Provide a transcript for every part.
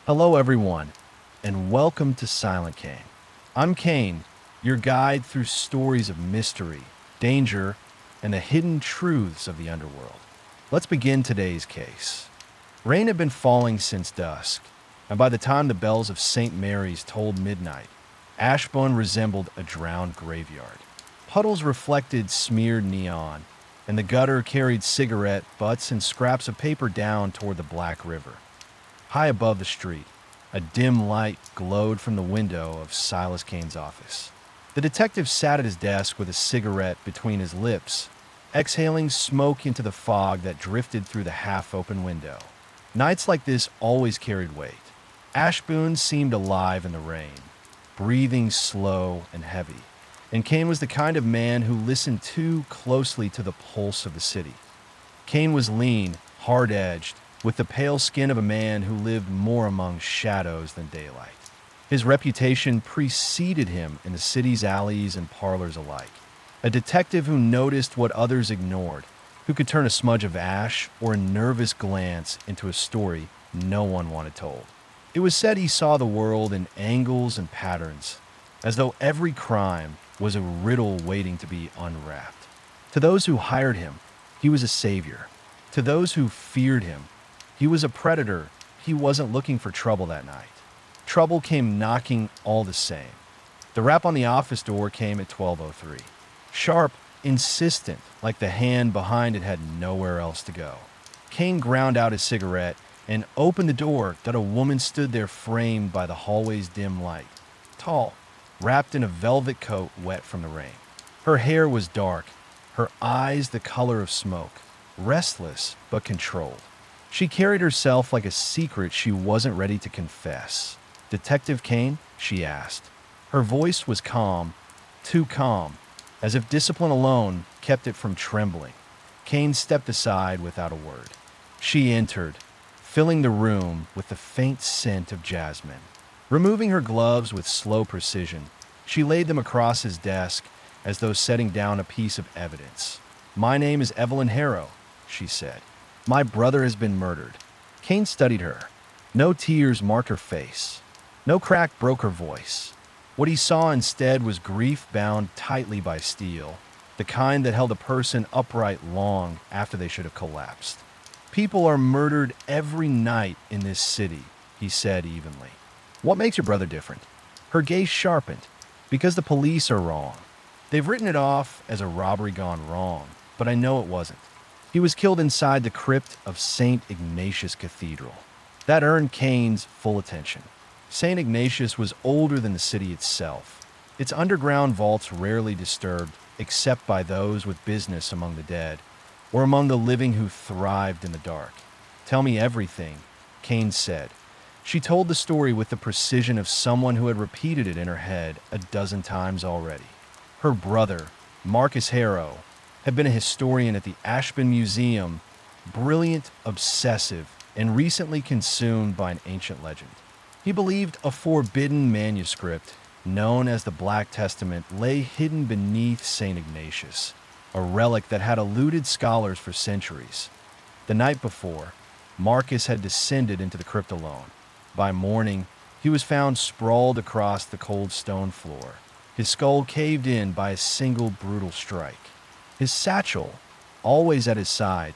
Hello, everyone, and welcome to Silent Kane. I'm Kane, your guide through stories of mystery, danger, and the hidden truths of the underworld. Let's begin today's case. Rain had been falling since dusk, and by the time the bells of St. Mary's tolled midnight, Ashburne resembled a drowned graveyard. Puddles reflected smeared neon, and the gutter carried cigarette butts and scraps of paper down toward the Black River. High above the street, a dim light glowed from the window of Silas Kane's office. The detective sat at his desk with a cigarette between his lips, exhaling smoke into the fog that drifted through the half-open window. Nights like this always carried weight. Ashburne seemed alive in the rain, breathing slow and heavy, and Kane was the kind of man who listened too closely to the pulse of the city. Kane was lean, hard-edged, with the pale skin of a man who lived more among shadows than daylight. His reputation preceded him in the city's alleys and parlors alike. A detective who noticed what others ignored, who could turn a smudge of ash or a nervous glance into a story no one wanted told. It was said he saw the world in angles and patterns, as though every crime was a riddle waiting to be unwrapped. To those who hired him, he was a savior. To those who feared him, he was a predator. He wasn't looking for trouble that night. Trouble came knocking all the same. The rap on the office door came at 12:03. Sharp, insistent, like the hand behind it had nowhere else to go. Kane ground out his cigarette and opened the door that a woman stood there framed by the hallway's dim light. Tall, wrapped in a velvet coat wet from the rain. Her hair was dark, her eyes the color of smoke, restless but controlled. She carried herself like a secret she wasn't ready to confess. "Detective Kane?" she asked. Her voice was calm, too calm, as if discipline alone kept it from trembling. Kane stepped aside without a word. She entered, filling the room with the faint scent of jasmine. Removing her gloves with slow precision, she laid them across his desk as though setting down a piece of evidence. "My name is Evelyn Harrow," she said. "My brother has been murdered." Kane studied her. No tears marked her face. No crack broke her voice. What he saw instead was grief bound tightly by steel, the kind that held a person upright long after they should have collapsed. "People are murdered every night in this city," he said evenly. "What makes your brother different?" Her gaze sharpened. "Because the police are wrong. They've written it off as a robbery gone wrong, but I know it wasn't. He was killed inside the crypt of St. Ignatius Cathedral." That earned Kane's full attention. St. Ignatius was older than the city itself, its underground vaults rarely disturbed except by those with business among the dead, or among the living who thrived in the dark. "Tell me everything," Kane said. She told the story with the precision of someone who had repeated it in her head a dozen times already. Her brother, Marcus Harrow, had been a historian at the Ashburne Museum, brilliant, obsessive, and recently consumed by an ancient legend. He believed a forbidden manuscript, known as the Black Testament, lay hidden beneath St. Ignatius, a relic that had eluded scholars for centuries. The night before, Marcus had descended into the crypt alone. By morning, he was found sprawled across the cold stone floor, his skull caved in by a single brutal strike. His satchel, always at his side,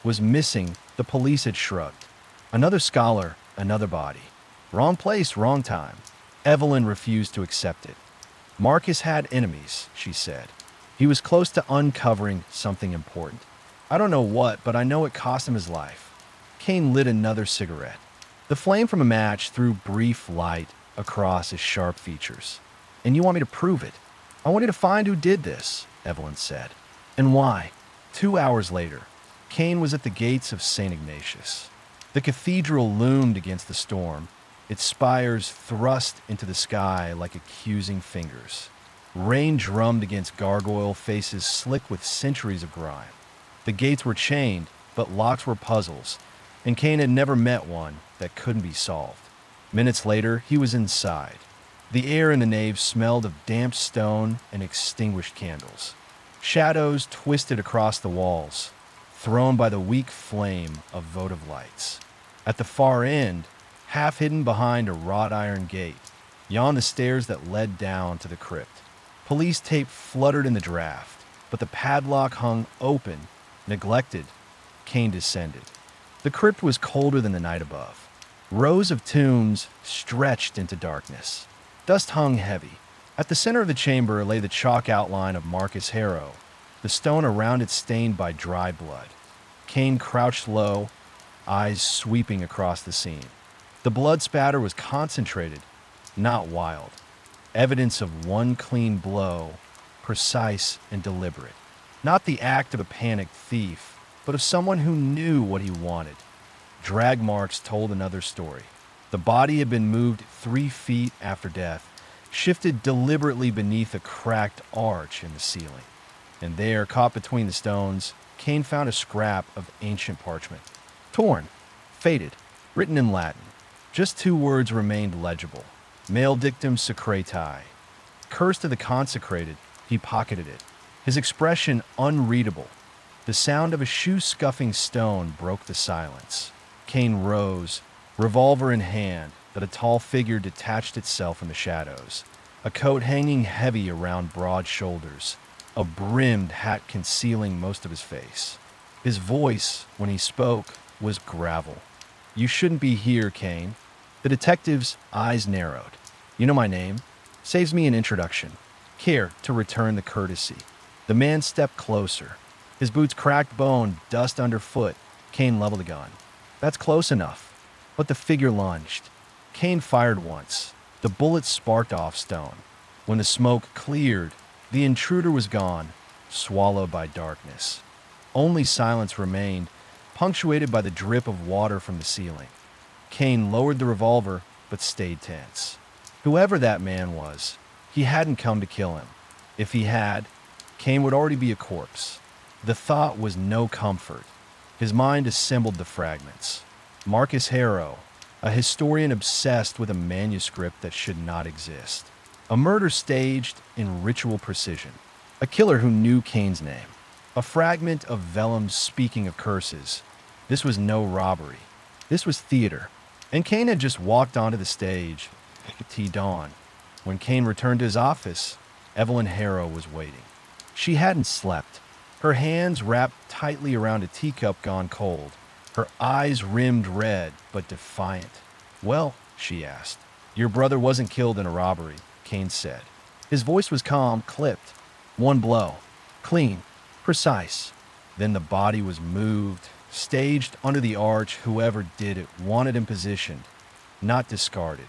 was missing. The police had shrugged. Another scholar, another body. Wrong place, wrong time. Evelyn refused to accept it. "Marcus had enemies," she said. "He was close to uncovering something important. I don't know what, but I know it cost him his life." Kane lit another cigarette. The flame from a match threw brief light across his sharp features. "And you want me to prove it? I want you to find who did this," Evelyn said. "And why?" 2 hours later, Kane was at the gates of St. Ignatius. The cathedral loomed against the storm, its spires thrust into the sky like accusing fingers. Rain drummed against gargoyle faces slick with centuries of grime. The gates were chained, but locks were puzzles, and Kane had never met one that couldn't be solved. Minutes later, he was inside. The air in the nave smelled of damp stone and extinguished candles. Shadows twisted across the walls, thrown by the weak flame of votive lights. At the far end, half hidden behind a wrought iron gate, yawned the stairs that led down to the crypt. Police tape fluttered in the draft, but the padlock hung open, neglected. Kane descended. The crypt was colder than the night above. Rows of tombs stretched into darkness. Dust hung heavy. At the center of the chamber lay the chalk outline of Marcus Harrow, the stone around it stained by dry blood. Kane crouched low, eyes sweeping across the scene. The blood spatter was concentrated, not wild. Evidence of one clean blow, precise and deliberate. Not the act of a panicked thief, but of someone who knew what he wanted. Drag marks told another story. The body had been moved 3 feet after death, shifted deliberately beneath a cracked arch in the ceiling. And there, caught between the stones, Kane found a scrap of ancient parchment. Torn, faded, written in Latin. Just 2 words remained legible. Maledictum secreti. Curse to the consecrated, he pocketed it. His expression unreadable. The sound of a shoe-scuffing stone broke the silence. Kane rose, revolver in hand, but a tall figure detached itself from the shadows. A coat hanging heavy around broad shoulders, a brimmed hat concealing most of his face. His voice, when he spoke, was gravel. "You shouldn't be here, Kane." The detective's eyes narrowed. "You know my name. Saves me an introduction. Care to return the courtesy." The man stepped closer. His boots cracked bone, dust underfoot. Kane leveled a gun. "That's close enough." But the figure lunged. Kane fired once. The bullet sparked off stone. When the smoke cleared, the intruder was gone, swallowed by darkness. Only silence remained, punctuated by the drip of water from the ceiling. Kane lowered the revolver, but stayed tense. Whoever that man was, he hadn't come to kill him. If he had, Kane would already be a corpse. The thought was no comfort. His mind assembled the fragments. Marcus Harrow, a historian obsessed with a manuscript that should not exist. A murder staged in ritual precision. A killer who knew Kane's name. A fragment of vellum speaking of curses. This was no robbery. This was theater. And Kane had just walked onto the stage. T-dawn. When Kane returned to his office, Evelyn Harrow was waiting. She hadn't slept. Her hands wrapped tightly around a teacup gone cold. Her eyes rimmed red, but defiant. "Well," she asked. "Your brother wasn't killed in a robbery," Kane said. His voice was calm, clipped. "One blow. Clean. Precise." Then the body was moved, staged under the arch. Whoever did it wanted him positioned, not discarded.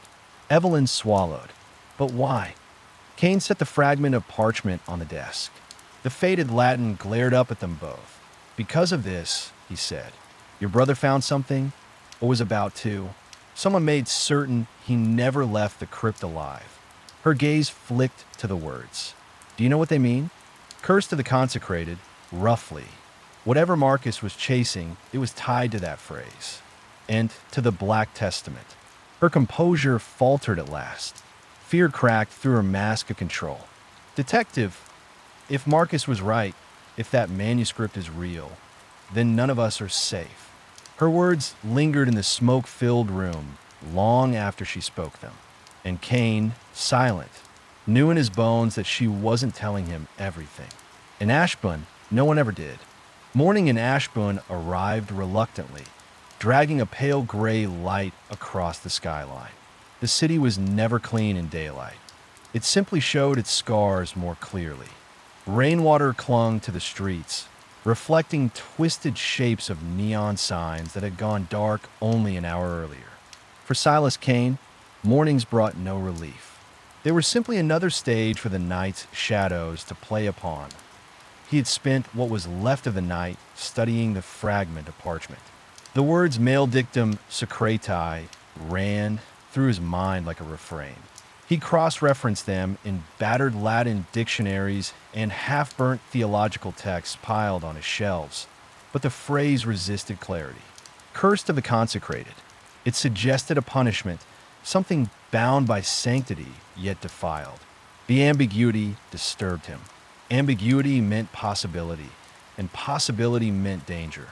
Evelyn swallowed. But why? Kane set the fragment of parchment on the desk. The faded Latin glared up at them both. "Because of this," he said, "your brother found something, or was about to. Someone made certain he never left the crypt alive." Her gaze flicked to the words. "Do you know what they mean? Curse to the consecrated, roughly. Whatever Marcus was chasing, it was tied to that phrase. And to the Black Testament." Her composure faltered at last. Fear cracked through her mask of control. "Detective, if Marcus was right, if that manuscript is real, then none of us are safe." Her words lingered in the smoke-filled room long after she spoke them. And Kane, silent, knew in his bones that she wasn't telling him everything. In Ashburne, no one ever did. Morning in Ashburne arrived reluctantly, dragging a pale gray light across the skyline. The city was never clean in daylight. It simply showed its scars more clearly. Rainwater clung to the streets, reflecting twisted shapes of neon signs that had gone dark only an hour earlier. For Silas Kane, mornings brought no relief. They were simply another stage for the night's shadows to play upon. He had spent what was left of the night studying the fragment of parchment. The words maledictum secreti ran through his mind like a refrain. He cross-referenced them in battered Latin dictionaries and half-burnt theological texts piled on his shelves, but the phrase resisted clarity. Curse to the consecrated. It suggested a punishment, something bound by sanctity yet defiled. The ambiguity disturbed him. Ambiguity meant possibility, and possibility meant danger.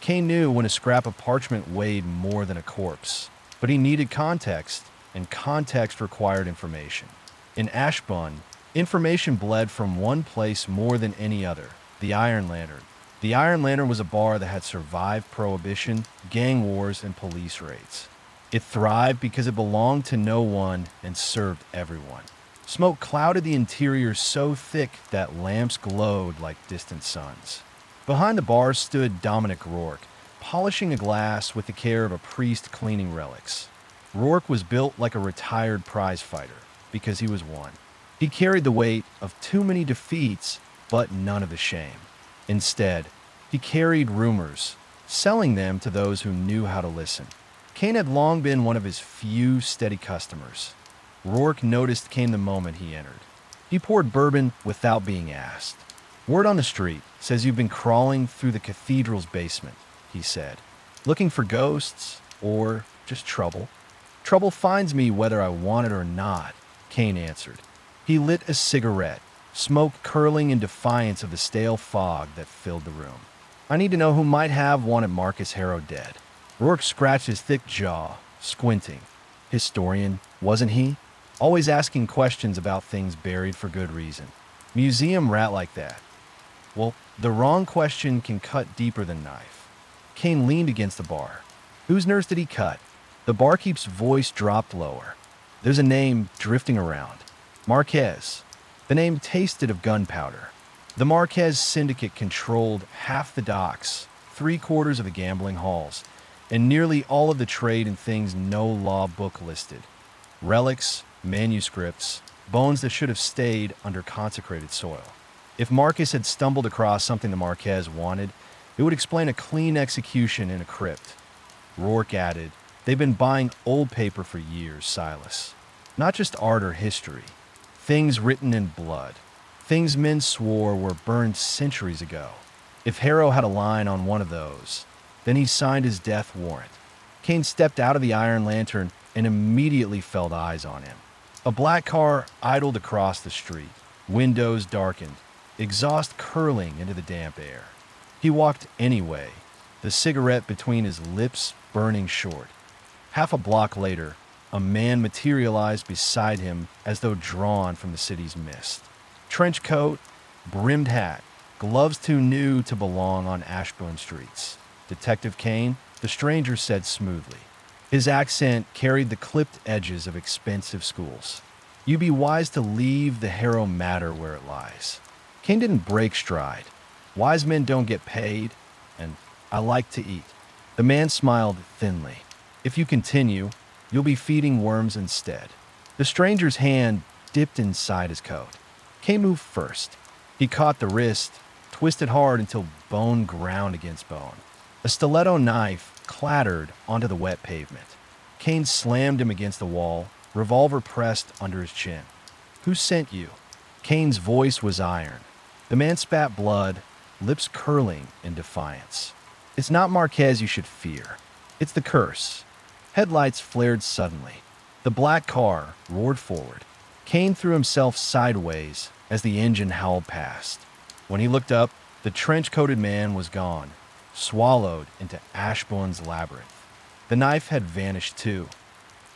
Kane knew when a scrap of parchment weighed more than a corpse. But he needed context, and context required information. In Ashburne, information bled from one place more than any other: the Iron Lantern. The Iron Lantern was a bar that had survived prohibition, gang wars, and police raids. It thrived because it belonged to no one and served everyone. Smoke clouded the interior so thick that lamps glowed like distant suns. Behind the bar stood Dominic Rourke, polishing a glass with the care of a priest cleaning relics. Rourke was built like a retired prize fighter, because he was one. He carried the weight of too many defeats, but none of the shame. Instead, he carried rumors, selling them to those who knew how to listen. Kane had long been one of his few steady customers. Rourke noticed Kane the moment he entered. He poured bourbon without being asked. "Word on the street says you've been crawling through the cathedral's basement," he said. "Looking for ghosts or just trouble?" "Trouble finds me whether I want it or not," Kane answered. He lit a cigarette, smoke curling in defiance of the stale fog that filled the room. "I need to know who might have wanted Marcus Harrow dead." Rourke scratched his thick jaw, squinting. Historian, wasn't he? Always asking questions about things buried for good reason. Museum rat like that. Well, the wrong question can cut deeper than knife. Kane leaned against the bar. Whose nurse did he cut? The barkeep's voice dropped lower. "There's a name drifting around. Marquez." The name tasted of gunpowder. The Marquez Syndicate controlled half the docks, 3/4 of the gambling halls, and nearly all of the trade in things no law book listed. Relics, manuscripts, bones that should have stayed under consecrated soil. If Marcus had stumbled across something the Marquez wanted, it would explain a clean execution in a crypt. Rourke added, "They've been buying old paper for years, Silas. Not just art or history. Things written in blood. Things men swore were burned centuries ago. If Harrow had a line on one of those, then he signed his death warrant." Kane stepped out of the Iron Lantern and immediately felt eyes on him. A black car idled across the street, windows darkened, exhaust curling into the damp air. He walked anyway, the cigarette between his lips burning short. Half a block later, a man materialized beside him as though drawn from the city's mist. Trench coat, brimmed hat, gloves too new to belong on Ashburne streets. "Detective Kane," the stranger said smoothly. His accent carried the clipped edges of expensive schools. "You be wise to leave the Harrow matter where it lies." Kane didn't break stride. "Wise men don't get paid, and I like to eat." The man smiled thinly. "If you continue, you'll be feeding worms instead." The stranger's hand dipped inside his coat. Kane moved first. He caught the wrist, twisted hard until bone ground against bone. A stiletto knife clattered onto the wet pavement. Kane slammed him against the wall, revolver pressed under his chin. "Who sent you?" Kane's voice was iron. The man spat blood, lips curling in defiance. "It's not Marquez you should fear. It's the curse." Headlights flared suddenly. The black car roared forward. Kane threw himself sideways as the engine howled past. When he looked up, the trench-coated man was gone, swallowed into Ashbourne's labyrinth. The knife had vanished too.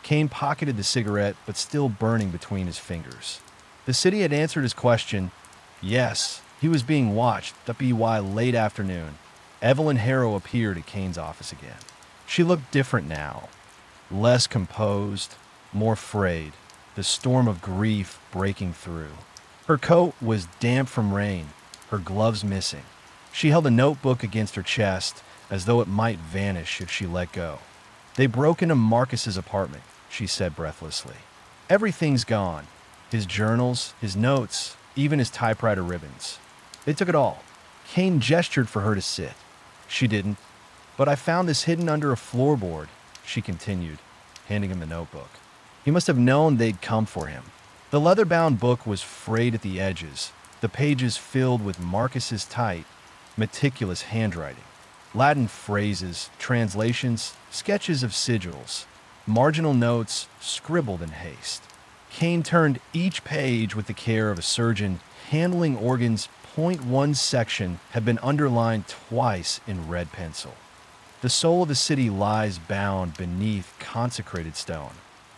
Kane pocketed the cigarette, but still burning between his fingers. The city had answered his question. Yes, he was being watched. That be why late afternoon, Evelyn Harrow appeared at Kane's office again. She looked different now. Less composed, more frayed, the storm of grief breaking through. Her coat was damp from rain, her gloves missing. She held a notebook against her chest as though it might vanish if she let go. "They broke into Marcus's apartment," she said breathlessly. "Everything's gone. His journals, his notes, even his typewriter ribbons. They took it all." Kane gestured for her to sit. She didn't. "But I found this hidden under a floorboard," she continued, handing him the notebook. He must have known they'd come for him. The leather-bound book was frayed at the edges, the pages filled with Marcus's tight, meticulous handwriting. Latin phrases, translations, sketches of sigils, marginal notes scribbled in haste. Kane turned each page with the care of a surgeon handling organs. Point 1 section had been underlined twice in red pencil. The soul of the city lies bound beneath consecrated stone.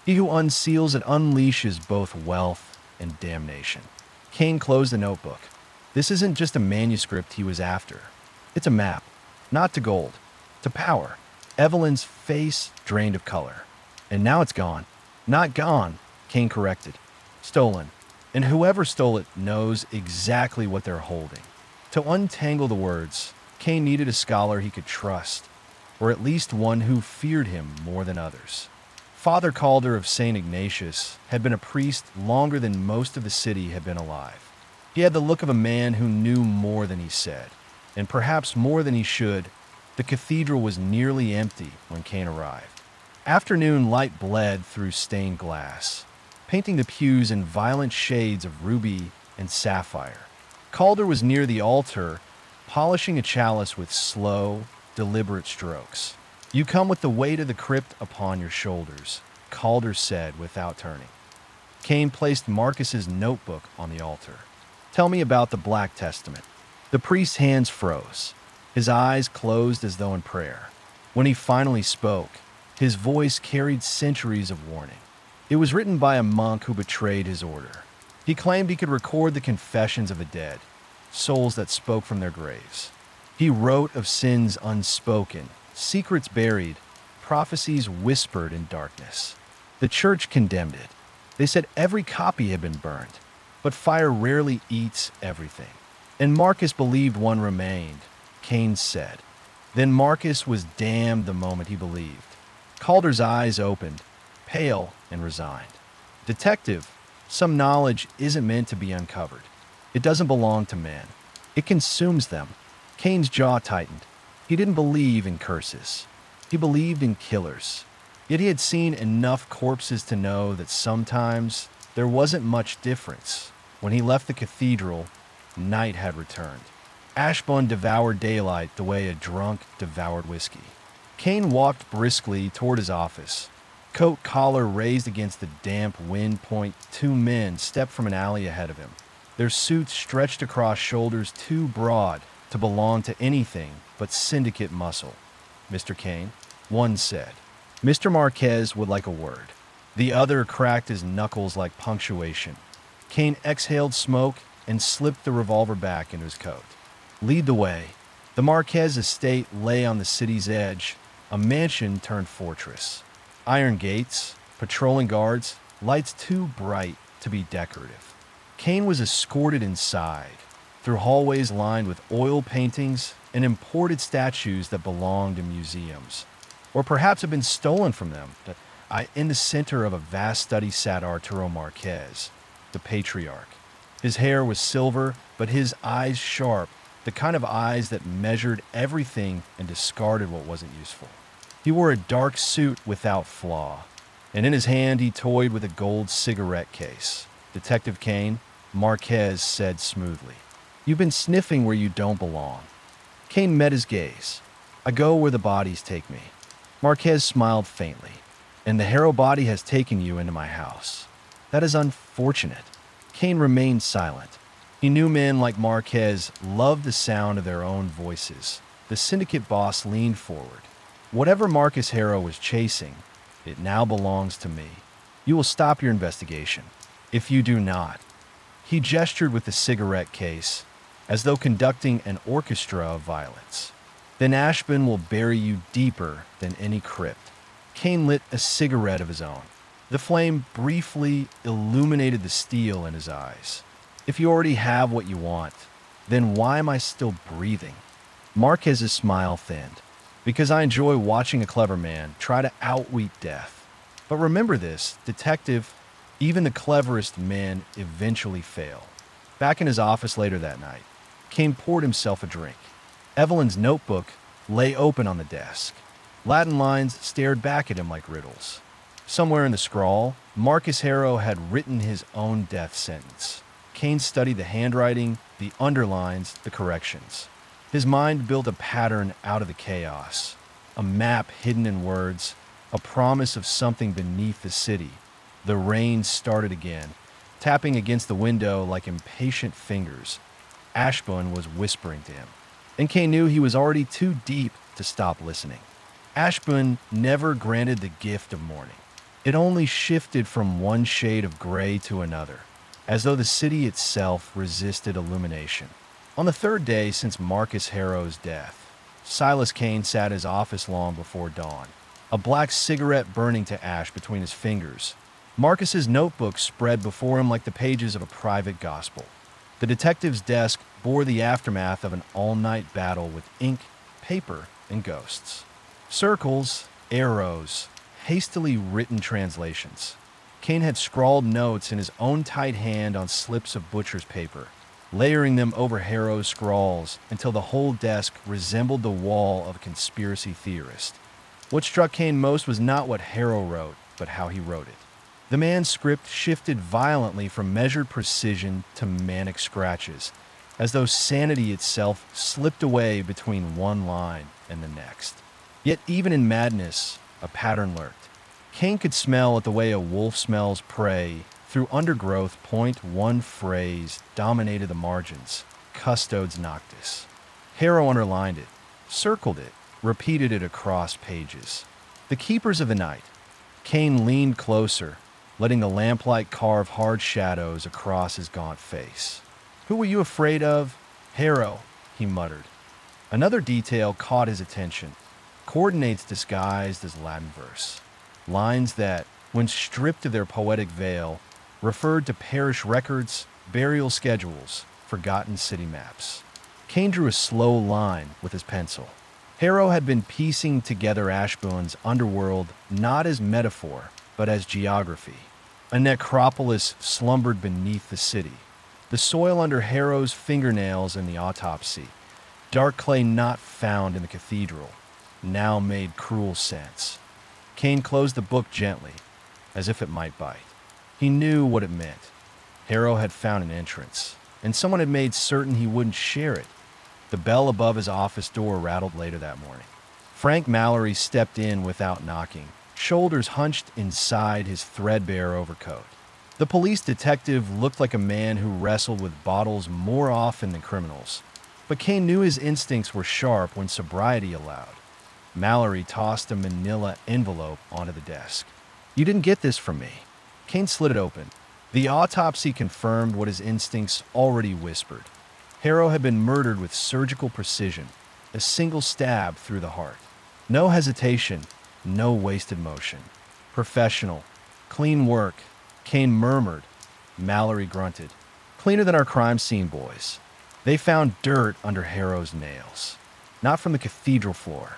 He who unseals it unleashes both wealth and damnation. Kane closed the notebook. This isn't just a manuscript he was after. It's a map, not to gold, to power. Evelyn's face drained of color. And now it's gone. Not gone, Kane corrected. Stolen. And whoever stole it knows exactly what they're holding. To untangle the words, Kane needed a scholar he could trust, or at least one who feared him more than others. Father Calder of St. Ignatius had been a priest longer than most of the city had been alive. He had the look of a man who knew more than he said, and perhaps more than he should. The cathedral was nearly empty when Kane arrived. Afternoon light bled through stained glass, painting the pews in violent shades of ruby and sapphire. Calder was near the altar, polishing a chalice with slow, deliberate strokes. "You come with the weight of the crypt upon your shoulders," Calder said without turning. Kane placed Marcus's notebook on the altar. "Tell me about the Black Testament." The priest's hands froze, his eyes closed as though in prayer. When he finally spoke, his voice carried centuries of warning. It was written by a monk who betrayed his order. He claimed he could record the confessions of the dead, souls that spoke from their graves. He wrote of sins unspoken, secrets buried, prophecies whispered in darkness. The church condemned it. They said every copy had been burned, but fire rarely eats everything. And Marcus believed one remained, Kane said. Then Marcus was damned the moment he believed. Calder's eyes opened, pale and resigned. "Detective, some knowledge isn't meant to be uncovered. It doesn't belong to men. It consumes them." Kane's jaw tightened. He didn't believe in curses. He believed in killers. Yet he had seen enough corpses to know that sometimes there wasn't much difference. When he left the cathedral, night had returned. Ashburne devoured daylight the way a drunk devoured whiskey. Kane walked briskly toward his office. Coat collar raised against the damp wind point, two men stepped from an alley ahead of him. Their suits stretched across shoulders too broad to belong to anything but syndicate muscle. "Mr. Kane," one said. Mr. Marquez would like a word. The other cracked his knuckles like punctuation. Kane exhaled smoke and slipped the revolver back into his coat. "Lead the way." The Marquez estate lay on the city's edge, a mansion turned fortress. Iron gates, patrolling guards, lights too bright to be decorative. Kane was escorted inside, through hallways lined with oil paintings and imported statues that belonged in museums, or perhaps had been stolen from them. In the center of a vast study sat Arturo Marquez, the patriarch. His hair was silver, but his eyes sharp, the kind of eyes that measured everything and discarded what wasn't useful. He wore a dark suit without flaw, and in his hand he toyed with a gold cigarette case. "Detective Kane," Marquez said smoothly, "you've been sniffing where you don't belong." Kane met his gaze. "I go where the bodies take me." Marquez smiled faintly. "And the Harrow body has taken you into my house. That is unfortunate." Kane remained silent. He knew men like Marquez loved the sound of their own voices. The syndicate boss leaned forward. "Whatever Marcus Harrow was chasing, it now belongs to me. You will stop your investigation. If you do not..." He gestured with the cigarette case, as though conducting an orchestra of violence. "Then Ashburne will bury you deeper than any crypt." Kane lit a cigarette of his own. The flame briefly illuminated the steel in his eyes. "If you already have what you want, then why am I still breathing?" Marquez's smile thinned. "Because I enjoy watching a clever man try to outwit death. But remember this, detective, even the cleverest men eventually fail." Back in his office later that night, Kane poured himself a drink. Evelyn's notebook lay open on the desk. Latin lines stared back at him like riddles. Somewhere in the scrawl, Marcus Harrow had written his own death sentence. Kane studied the handwriting, the underlines, the corrections. His mind built a pattern out of the chaos, a map hidden in words, a promise of something beneath the city. The rain started again, tapping against the window like impatient fingers. Ashburne was whispering to him, and Kane knew he was already too deep to stop listening. Ashburne never granted the gift of morning. It only shifted from one shade of gray to another, as though the city itself resisted illumination. On the third day since Marcus Harrow's death, Silas Kane sat his office long before dawn, a black cigarette burning to ash between his fingers. Marcus's notebook spread before him like the pages of a private gospel. The detective's desk bore the aftermath of an all-night battle with ink, paper, and ghosts. Circles, arrows, hastily written translations. Kane had scrawled notes in his own tight hand on slips of butcher's paper, layering them over Harrow's scrawls until the whole desk resembled the wall of a conspiracy theorist. What struck Kane most was not what Harrow wrote, but how he wrote it. The man's script shifted violently from measured precision to manic scratches, as though sanity itself slipped away between one line and the next. Yet even in madness, a pattern lurked. Kane could smell it the way a wolf smells prey. Through undergrowth, one phrase dominated the margins: Custodes Noctis. Harrow underlined it, circled it, repeated it across pages. The Keepers of the Night. Kane leaned closer, letting the lamplight carve hard shadows across his gaunt face. "Who were you afraid of?" "Harrow," he muttered. Another detail caught his attention. Coordinates disguised as Latin verse. Lines that, when stripped of their poetic veil, referred to parish records, burial schedules, forgotten city maps. Kane drew a slow line with his pencil. Harrow had been piecing together Ashburne's underworld not as metaphor, but as geography. A necropolis slumbered beneath the city. The soil under Harrow's fingernails in the autopsy, dark clay not found in the cathedral, now made cruel sense. Kane closed the book gently, as if it might bite. He knew what it meant. Harrow had found an entrance, and someone had made certain he wouldn't share it. The bell above his office door rattled later that morning. Frank Mallory stepped in without knocking, shoulders hunched inside his threadbare overcoat. The police detective looked like a man who wrestled with bottles more often than criminals, but Kane knew his instincts were sharp when sobriety allowed. Mallory tossed a manila envelope onto the desk. "You didn't get this from me." Kane slid it open. The autopsy confirmed what his instincts already whispered. Harrow had been murdered with surgical precision, a single stab through the heart. No hesitation, no wasted motion. Professional, clean work, Kane murmured. Mallory grunted. "Cleaner than our crime scene boys." They found dirt under Harrow's nails. Not from the cathedral floor.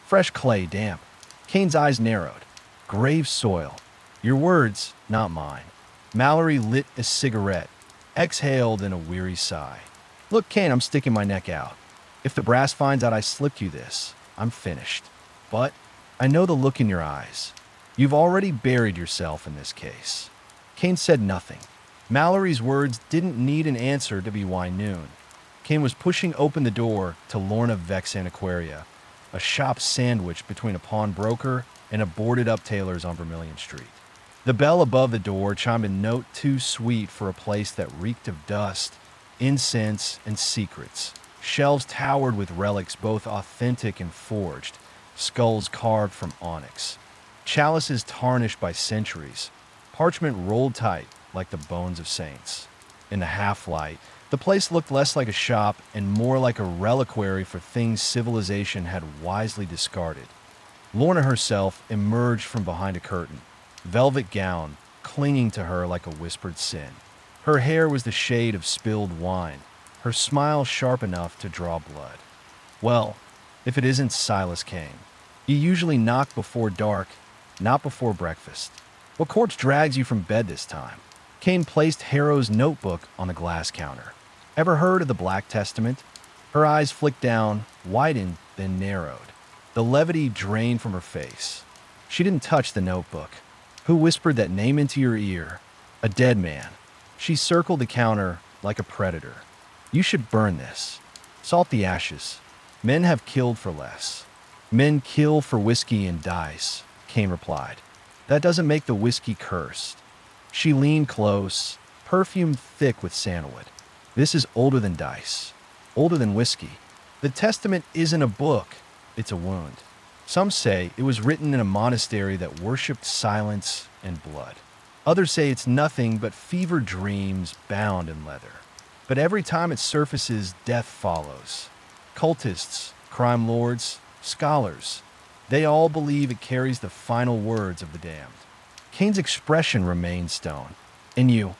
Fresh clay, damp. Kane's eyes narrowed. "Grave soil. Your words, not mine." Mallory lit a cigarette, exhaled in a weary sigh. "Look, Kane, I'm sticking my neck out. If the brass finds out I slipped you this, I'm finished. But I know the look in your eyes. You've already buried yourself in this case." Kane said nothing. Mallory's words didn't need an answer to be why noon. Kane was pushing open the door to Lorna Vex Antiquaria, a shop sandwiched between a pawnbroker and a boarded-up tailor's on Vermilion Street. The bell above the door chimed a note too sweet for a place that reeked of dust, incense, and secrets. Shelves towered with relics both authentic and forged, skulls carved from onyx, chalices tarnished by centuries, parchment rolled tight like the bones of saints. In the half-light, the place looked less like a shop and more like a reliquary for things civilization had wisely discarded. Lorna herself emerged from behind a curtain, velvet gown clinging to her like a whispered sin. Her hair was the shade of spilled wine, her smile sharp enough to draw blood. "Well, if it isn't Silas Kane. You usually knock before dark, not before breakfast. What corpse drags you from bed this time?" Kane placed Harrow's notebook on the glass counter. "Ever heard of the Black Testament?" Her eyes flicked down, widened, then narrowed. The levity drained from her face. She didn't touch the notebook. "Who whispered that name into your ear?" "A dead man." She circled the counter like a predator. "You should burn this. Salt the ashes. Men have killed for less." "Men kill for whiskey and dice," Kane replied. "That doesn't make the whiskey cursed." She leaned close, perfume thick with sandalwood. "This is older than dice, older than whiskey. The Testament isn't a book, it's a wound." Some say it was written in a monastery that worshipped silence and blood. Others say it's nothing but fevered dreams bound in leather. But every time it surfaces, death follows. Cultists, crime lords, scholars, they all believe it carries the final words of the damned. Kane's expression remained stone. And you?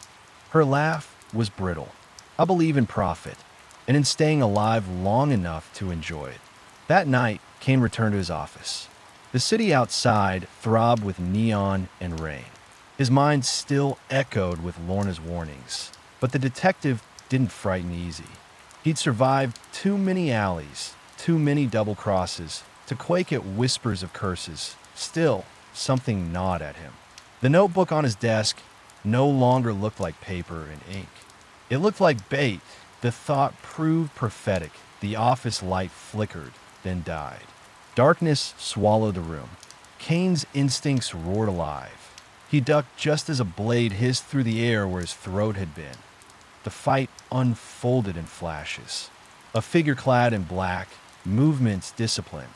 Her laugh was brittle. I believe in profit, and in staying alive long enough to enjoy it. That night, Kane returned to his office. The city outside throbbed with neon and rain. His mind still echoed with Lorna's warnings, but the detective didn't frighten easy. He'd survived too many alleys, too many double crosses, to quake at whispers of curses. Still, something gnawed at him. The notebook on his desk no longer looked like paper and ink. It looked like bait. The thought proved prophetic. The office light flickered, then died. Darkness swallowed the room. Kane's instincts roared alive. He ducked just as a blade hissed through the air where his throat had been. The fight unfolded in flashes. A figure clad in black, movements disciplined.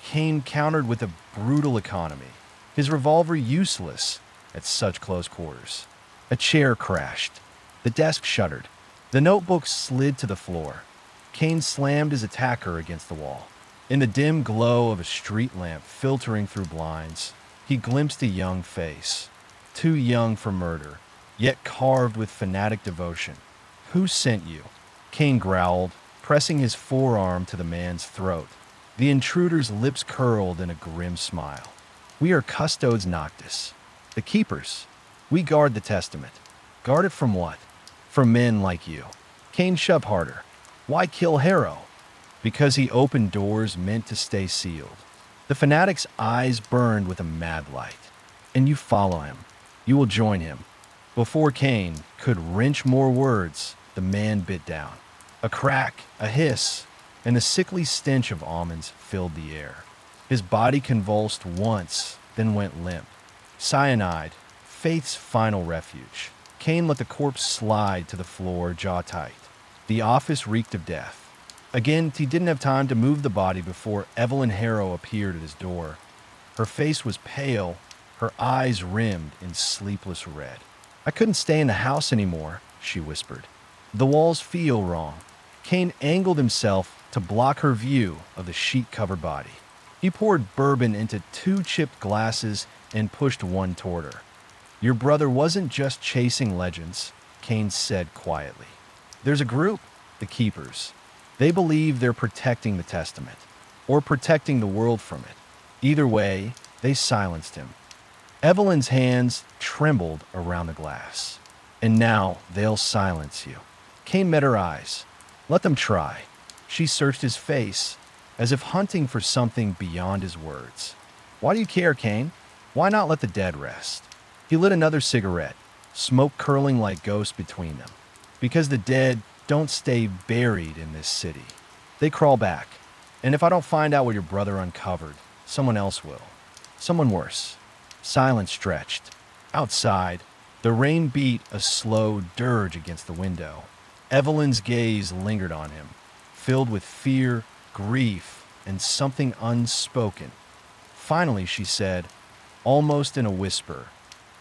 Kane countered with a brutal economy, his revolver useless at such close quarters. A chair crashed. The desk shuddered. The notebook slid to the floor. Kane slammed his attacker against the wall. In the dim glow of a street lamp filtering through blinds, he glimpsed a young face. Too young for murder, yet carved with fanatic devotion. "Who sent you?" Kane growled, pressing his forearm to the man's throat. The intruder's lips curled in a grim smile. "We are Custodes Noctis, the keepers. We guard the Testament." "Guard it from what?" "From men like you." Kane shoved harder. "Why kill Harrow?" "Because he opened doors meant to stay sealed." The fanatic's eyes burned with a mad light. "And you follow him. You will join him." Before Kane could wrench more words, the man bit down. A crack, a hiss, and a sickly stench of almonds filled the air. His body convulsed once, then went limp. Cyanide, Faith's final refuge. Kane let the corpse slide to the floor, jaw tight. The office reeked of death. Again, he didn't have time to move the body before Evelyn Harrow appeared at his door. Her face was pale, her eyes rimmed in sleepless red. "I couldn't stay in the house anymore," she whispered. "The walls feel wrong." Kane angled himself to block her view of the sheet-covered body. He poured bourbon into 2 chipped glasses and pushed one toward her. "Your brother wasn't just chasing legends," Kane said quietly. "There's a group, the Keepers. They believe they're protecting the Testament, or protecting the world from it. Either way, they silenced him." Evelyn's hands trembled around the glass. "And now they'll silence you." Kane met her eyes. "Let them try." She searched his face, as if hunting for something beyond his words. "Why do you care, Kane? Why not let the dead rest?" He lit another cigarette, smoke curling like ghosts between them. "Because the dead don't stay buried in this city. They crawl back. And if I don't find out what your brother uncovered, someone else will. Someone worse." Silence stretched. Outside, the rain beat a slow dirge against the window. Evelyn's gaze lingered on him, filled with fear, grief, and something unspoken. Finally, she said, almost in a whisper,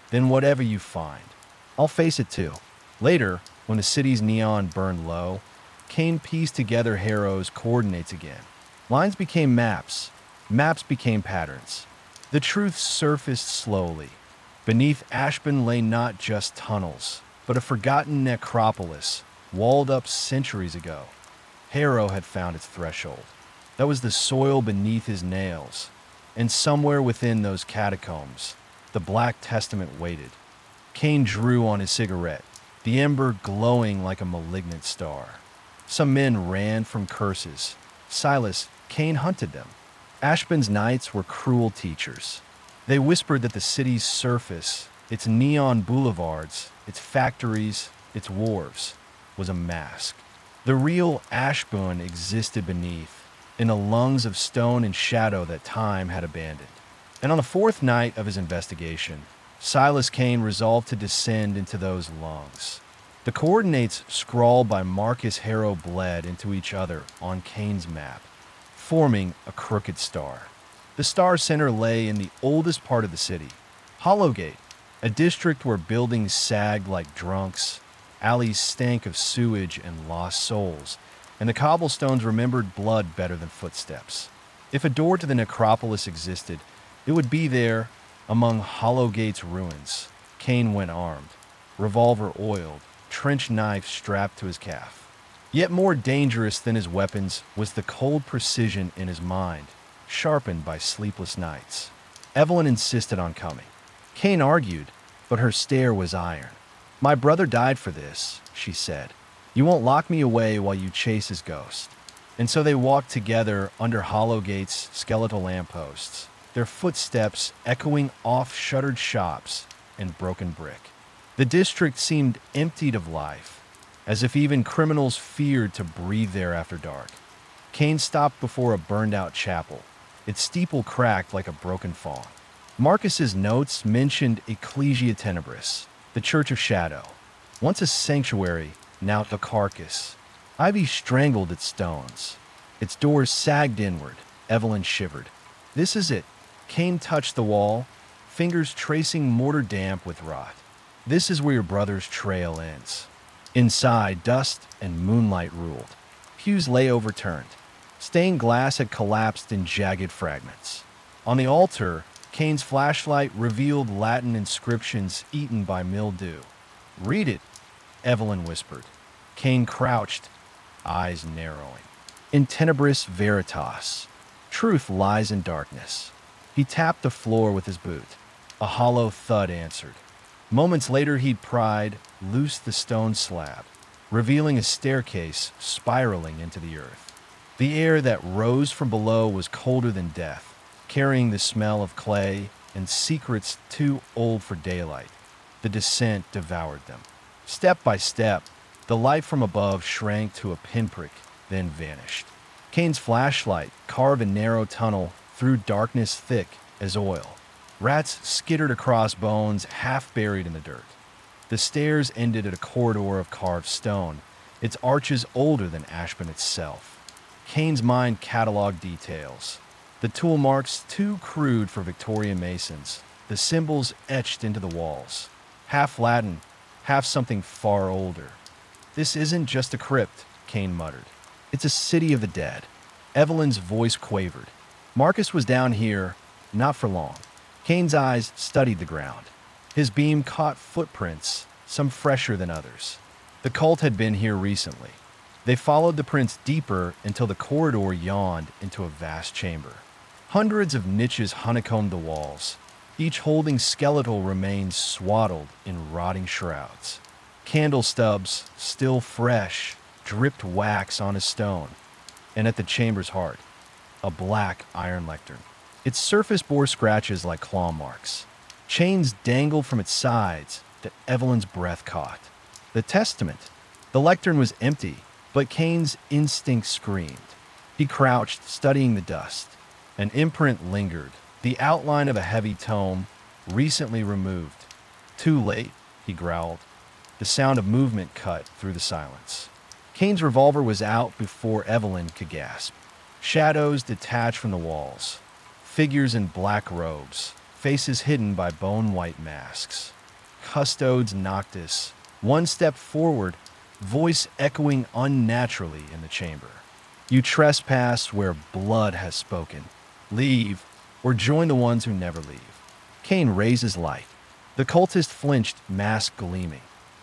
"Then whatever you find, I'll face it too." Later, when the city's neon burned low, Kane pieced together Harrow's coordinates again. Lines became maps. Maps became patterns. The truth surfaced slowly. Beneath Ashburne lay not just tunnels, but a forgotten necropolis, walled up centuries ago. Harrow had found its threshold. That was the soil beneath his nails. And somewhere within those catacombs, the Black Testament waited. Kane drew on his cigarette, the ember glowing like a malignant star. Some men ran from curses. Silas Kane hunted them. Ashburne's nights were cruel teachers. They whispered that the city's surface, its neon boulevards, its factories, its wharves, was a mask. The real Ashburne existed beneath, in the lungs of stone and shadow that time had abandoned. And on the 4th night of his investigation, Silas Kane resolved to descend into those lungs. The coordinates scrawled by Marcus Harrow bled into each other on Kane's map, forming a crooked star. The Star Center lay in the oldest part of the city, Hollowgate, a district where buildings sagged like drunks, alleys stank of sewage and lost souls, and the cobblestones remembered blood better than footsteps. If a door to the necropolis existed, it would be there, among Hollowgate's ruins. Kane went armed, revolver oiled, trench knife strapped to his calf. Yet more dangerous than his weapons was the cold precision in his mind, sharpened by sleepless nights. Evelyn insisted on coming. Kane argued, but her stare was iron. "My brother died for this," she said. "You won't lock me away while you chase his ghost." And so they walked together under Hollowgate's skeletal lampposts, their footsteps echoing off shuttered shops and broken brick. The district seemed emptied of life, as if even criminals feared to breathe there after dark. Kane stopped before a burned-out chapel. Its steeple cracked like a broken fawn. Marcus's notes mentioned Ecclesia Tenebris, the Church of Shadow. Once a sanctuary, now a carcass. Ivy strangled its stones. Its doors sagged inward. Evelyn shivered. "This is it." Kane touched the wall, fingers tracing mortar damp with rot. "This is where your brother's trail ends." Inside, dust and moonlight ruled. Pews lay overturned. Stained glass had collapsed in jagged fragments. On the altar, Kane's flashlight revealed Latin inscriptions eaten by mildew. "Read it," Evelyn whispered. Kane crouched, eyes narrowing. "In tenebris veritas. Truth lies in darkness." He tapped the floor with his boot. A hollow thud answered. Moments later, he'd pried, loosed the stone slab, revealing a staircase spiraling into the earth. The air that rose from below was colder than death, carrying the smell of clay and secrets too old for daylight. The descent devoured them. Step by step, the light from above shrank to a pinprick, then vanished. Kane's flashlight carved a narrow tunnel through darkness thick as oil. Rats skittered across bones half buried in the dirt. The stairs ended at a corridor of carved stone, its arches older than Ashburne itself. Kane's mind cataloged details. The tool marks too crude for Victorian masons, the symbols etched into the walls. Half Latin, half something far older. "This isn't just a crypt," Kane muttered. "It's a city of the dead." Evelyn's voice quavered. "Marcus was down here, not for long." Kane's eyes studied the ground. His beam caught footprints, some fresher than others. The cult had been here recently. They followed the prints deeper until the corridor yawned into a vast chamber. Hundreds of niches honeycombed the walls, each holding skeletal remains swaddled in rotting shrouds. Candle stubs, still fresh, dripped wax on a stone, and at the chamber's heart, a black iron lectern. Its surface bore scratches like claw marks. Chains dangled from its sides that Evelyn's breath caught. The testament. The lectern was empty, but Kane's instinct screamed. He crouched, studying the dust. An imprint lingered, the outline of a heavy tome, recently removed. "Too late," he growled. The sound of movement cut through the silence. Kane's revolver was out before Evelyn could gasp. Shadows detached from the walls. Figures in black robes, faces hidden by bone-white masks. Custodes noctis, one step forward, voice echoing unnaturally in the chamber. "You trespass where blood has spoken. Leave, or join the ones who never leave." Kane raised his light. The cultist flinched, mask gleaming.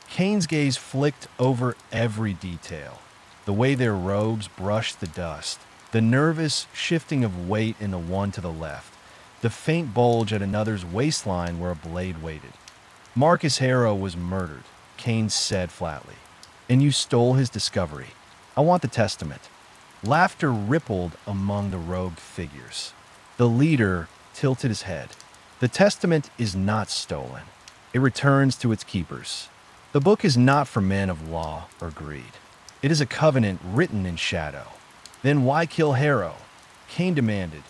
Kane's gaze flicked over every detail. The way their robes brushed the dust, the nervous shifting of weight in the one to the left, the faint bulge at another's waistline where a blade waited. "Marcus Harrow was murdered," Kane said flatly. "And you stole his discovery. I want the testament." Laughter rippled among the robed figures. The leader tilted his head. "The testament is not stolen. It returns to its keepers. The book is not for men of law or greed. It is a covenant written in shadow." "Then why kill Harrow?" Kane demanded.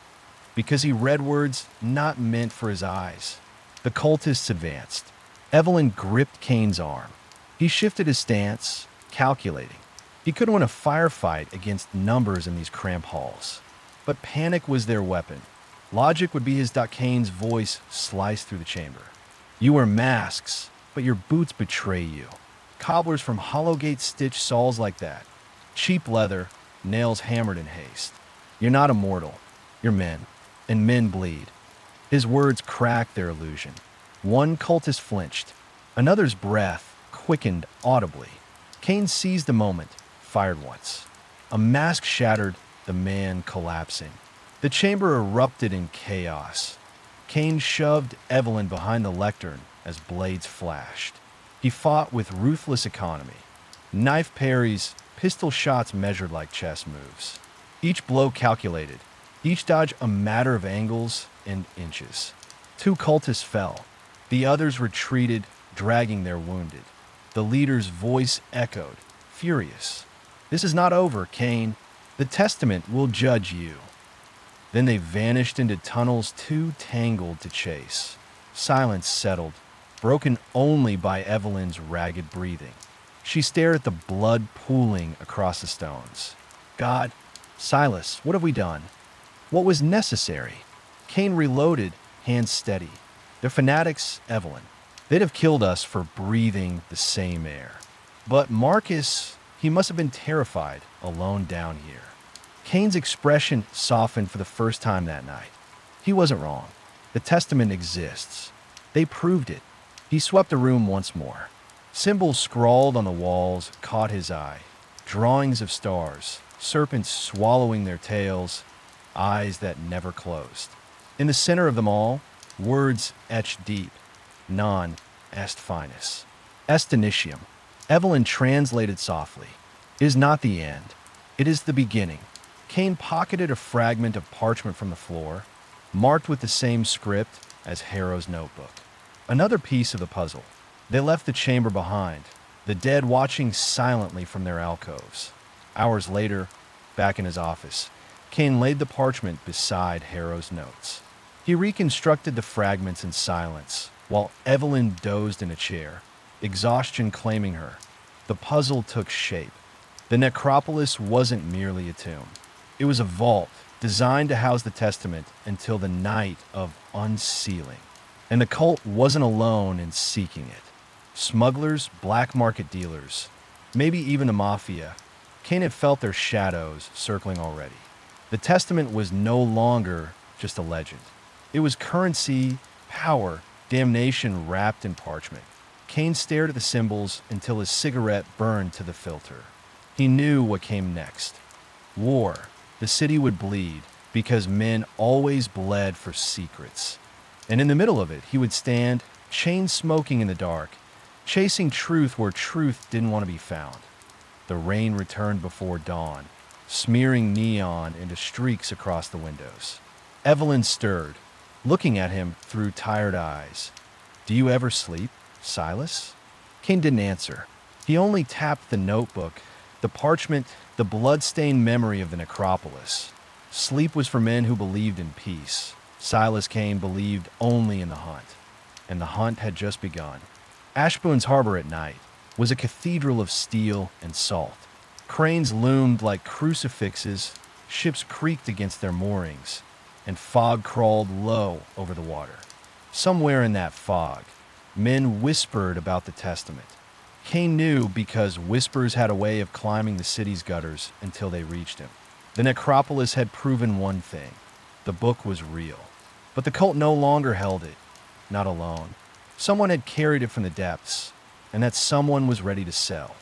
"Because he read words not meant for his eyes." The cultists advanced. Evelyn gripped Kane's arm. He shifted his stance, calculating. He could win a firefight against numbers in these cramped halls. But panic was their weapon. Logic would be his Kane's voice sliced through the chamber. You wear masks, but your boots betray you. Cobblers from Hollowgate stitch saws like that. Cheap leather, nails hammered in haste. You're not immortal. You're men, and men bleed. His words cracked their illusion. One cultist flinched. Another's breath quickened audibly. Kane seized the moment, fired once. A mask shattered, the man collapsing. The chamber erupted in chaos. Kane shoved Evelyn behind the lectern as blades flashed. He fought with ruthless economy. Knife parries, pistol shots measured like chess moves. Each blow calculated, each dodge a matter of angles and inches. 2 cultists fell. The others retreated, dragging their wounded. The leader's voice echoed, furious. This is not over, Kane. The Testament will judge you. Then they vanished into tunnels too tangled to chase. Silence settled, broken only by Evelyn's ragged breathing. She stared at the blood pooling across the stones. God, Silas, what have we done? What was necessary? Kane reloaded, hands steady. They're fanatics, Evelyn. They'd have killed us for breathing the same air. But Marcus, he must have been terrified, alone down here. Kane's expression softened for the first time that night. He wasn't wrong. The Testament exists. They proved it. He swept the room once more. Symbols scrawled on the walls caught his eye. Drawings of stars, serpents swallowing their tails, eyes that never closed. In the center of them all, words etched deep. Non est finus. Est initium. Evelyn translated softly. It is not the end. It is the beginning. Kane pocketed a fragment of parchment from the floor, marked with the same script as Harrow's notebook. Another piece of the puzzle. They left the chamber behind, the dead watching silently from their alcoves. Hours later, back in his office, Kane laid the parchment beside Harrow's notes. He reconstructed the fragments in silence, while Evelyn dozed in a chair, exhaustion claiming her. The puzzle took shape. The necropolis wasn't merely a tomb. It was a vault designed to house the Testament until the night of unsealing. And the cult wasn't alone in seeking it. Smugglers, black market dealers, maybe even a mafia. Kane had felt their shadows circling already. The Testament was no longer just a legend. It was currency, power, damnation wrapped in parchment. Kane stared at the symbols until his cigarette burned to the filter. He knew what came next. War. The city would bleed because men always bled for secrets. And in the middle of it, he would stand, chain smoking in the dark, chasing truth where truth didn't want to be found. The rain returned before dawn, smearing neon into streaks across the windows. Evelyn stirred, looking at him through tired eyes. Do you ever sleep, Silas? Kane didn't answer. He only tapped the notebook, the parchment, the blood-stained memory of the necropolis. Sleep was for men who believed in peace. Silas Kane believed only in the hunt. And the hunt had just begun. Ashburne's harbor at night was a cathedral of steel and salt. Cranes loomed like crucifixes, ships creaked against their moorings, and fog crawled low over the water. Somewhere in that fog, men whispered about the Testament. Kane knew because whispers had a way of climbing the city's gutters until they reached him. The necropolis had proven one thing. The book was real. But the cult no longer held it, not alone. Someone had carried it from the depths, and that someone was ready to sell.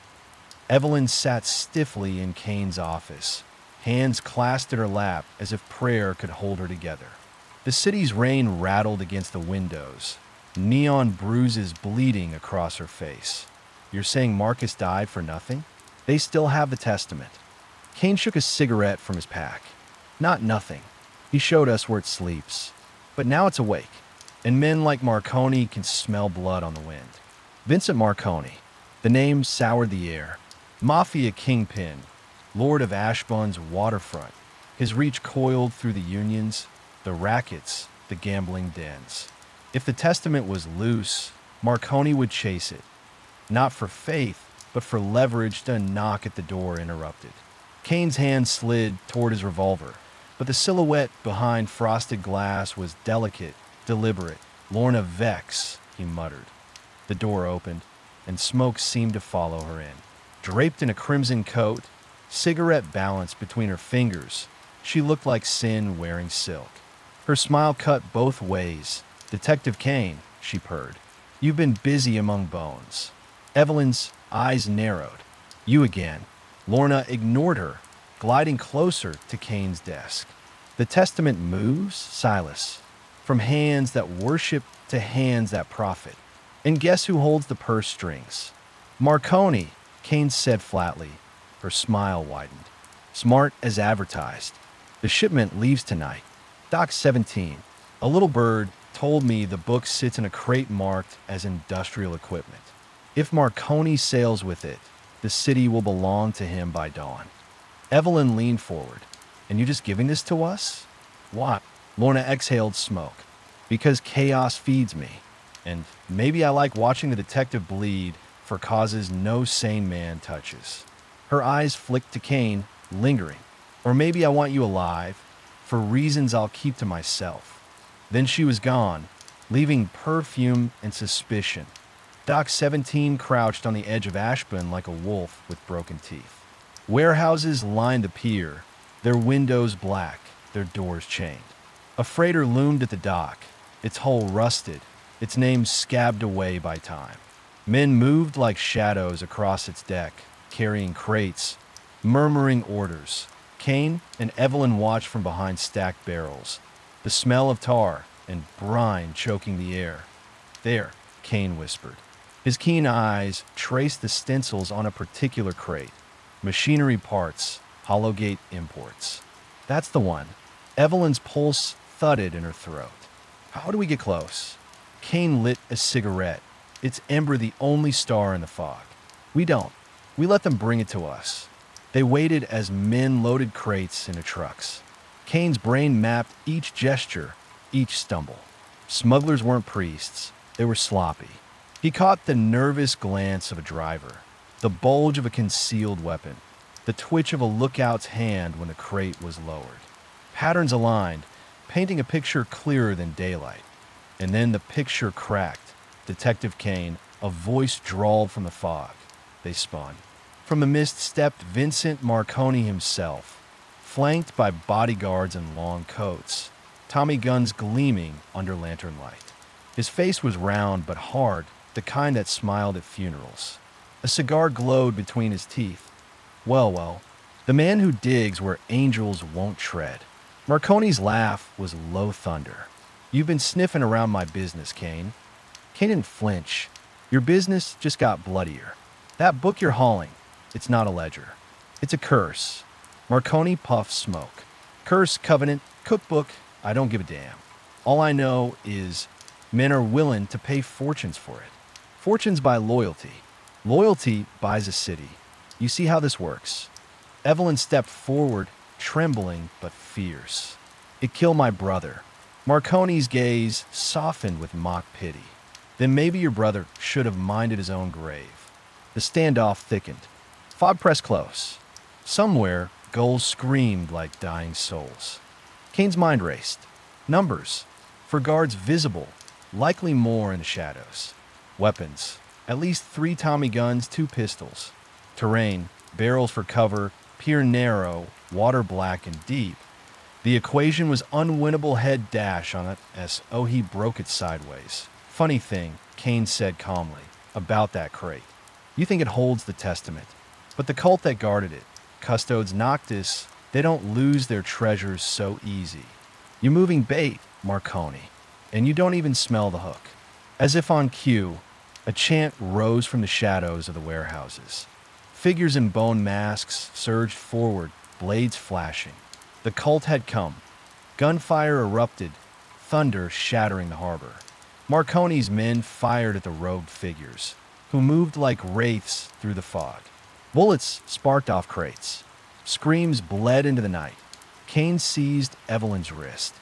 Evelyn sat stiffly in Kane's office, hands clasped at her lap as if prayer could hold her together. The city's rain rattled against the windows, neon bruises bleeding across her face. You're saying Marcus died for nothing? They still have the Testament. Kane shook a cigarette from his pack. Not nothing. He showed us where it sleeps. But now it's awake, and men like Marconi can smell blood on the wind. Vincent Marconi. The name soured the air. Mafia kingpin, lord of Ashburne's waterfront. His reach coiled through the unions, the rackets, the gambling dens. If the Testament was loose, Marconi would chase it. Not for faith, but for leverage to knock at the door interrupted. Kane's hand slid toward his revolver, but the silhouette behind frosted glass was delicate, deliberate. "Lorna Vex," he muttered. The door opened, and smoke seemed to follow her in. Draped in a crimson coat, cigarette balanced between her fingers, she looked like sin wearing silk. Her smile cut both ways. "Detective Kane," she purred. "You've been busy among bones." Evelyn's eyes narrowed. "You again." Lorna ignored her, gliding closer to Kane's desk. "The testament moves, Silas, from hands that worship to hands that profit. And guess who holds the purse strings?" "Marconi," Kane said flatly. Her smile widened. "Smart as advertised. The shipment leaves tonight. Dock 17. A little bird told me the book sits in a crate marked as industrial equipment. If Marconi sails with it, the city will belong to him by dawn." Evelyn leaned forward. "And you just giving this to us?" "Why?" Lorna exhaled smoke. "Because chaos feeds me. And maybe I like watching the detective bleed for causes no sane man touches." Her eyes flicked to Kane, lingering. "Or maybe I want you alive, for reasons I'll keep to myself." Then she was gone, leaving perfume and suspicion. Dock 17 crouched on the edge of Ashburne like a wolf with broken teeth. Warehouses lined the pier, their windows black, their doors chained. A freighter loomed at the dock, its hull rusted, its name scabbed away by time. Men moved like shadows across its deck, carrying crates, murmuring orders. Kane and Evelyn watched from behind stacked barrels, the smell of tar and brine choking the air. "There," Kane whispered. His keen eyes traced the stencils on a particular crate. Machinery parts, Hollowgate imports. "That's the one." Evelyn's pulse thudded in her throat. "How do we get close?" Kane lit a cigarette, its ember the only star in the fog. "We don't. We let them bring it to us." They waited as men loaded crates into trucks. Kane's brain mapped each gesture, each stumble. Smugglers weren't priests. They were sloppy. He caught the nervous glance of a driver, the bulge of a concealed weapon, the twitch of a lookout's hand when the crate was lowered. Patterns aligned, painting a picture clearer than daylight. And then the picture cracked. Detective Kane, a voice drawled from the fog. They spun. From the mist stepped Vincent Marconi himself, flanked by bodyguards in long coats, Tommy guns gleaming under lantern light. His face was round but hard, the kind that smiled at funerals. A cigar glowed between his teeth. Well, the man who digs where angels won't tread. Marconi's laugh was low thunder. "You've been sniffing around my business, Kane." Kane didn't flinch. "Your business just got bloodier. That book you're hauling, it's not a ledger. It's a curse." Marconi puffed smoke. "Curse, covenant, cookbook, I don't give a damn. All I know is men are willing to pay fortunes for it. Fortunes buy loyalty. Loyalty buys a city. You see how this works." Evelyn stepped forward, trembling but fierce. "It killed my brother." Marconi's gaze softened with mock pity. "Then maybe your brother should have minded his own grave." The standoff thickened. Fog pressed close. Somewhere, gulls screamed like dying souls. Kane's mind raced. Numbers. For guards visible, likely more in the shadows. Weapons. At least 3 Tommy guns, 2 pistols. Terrain. Barrels for cover, pier narrow, water black and deep. The equation was unwinnable head dash on it as he broke it sideways. "Funny thing," Kane said calmly, "about that crate. You think it holds the testament. But the cult that guarded it, Custodes Noctis, they don't lose their treasures so easy. You're moving bait, Marconi, and you don't even smell the hook." As if on cue, a chant rose from the shadows of the warehouses. Figures in bone masks surged forward, blades flashing. The cult had come. Gunfire erupted, thunder shattering the harbor. Marconi's men fired at the robed figures, who moved like wraiths through the fog. Bullets sparked off crates. Screams bled into the night. Kane seized Evelyn's wrist.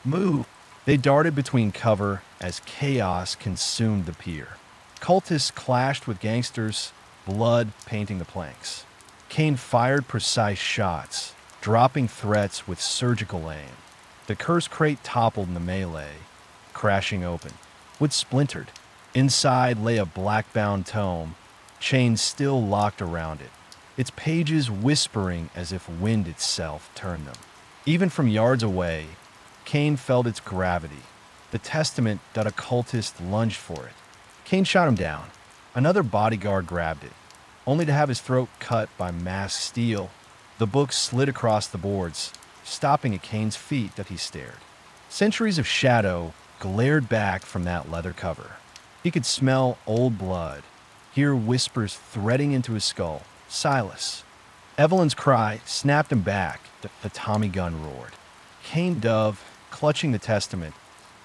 "Move!" They darted between cover as chaos consumed the pier. Cultists clashed with gangsters, blood painting the planks. Kane fired precise shots, dropping threats with surgical aim. The cursed crate toppled in the melee, crashing open. Wood splintered. Inside lay a black-bound tome, chains still locked around it, its pages whispering as if wind itself turned them. Even from yards away, Kane felt its gravity, the testament that a cultist lunged for it. Kane shot him down. Another bodyguard grabbed it, only to have his throat cut by masked steel. The book slid across the boards, stopping at Kane's feet that he stared. Centuries of shadow glared back from that leather cover. He could smell old blood, hear whispers threading into his skull. Silas. Evelyn's cry snapped him back. The Tommy gun roared. Kane dove, clutching the testament,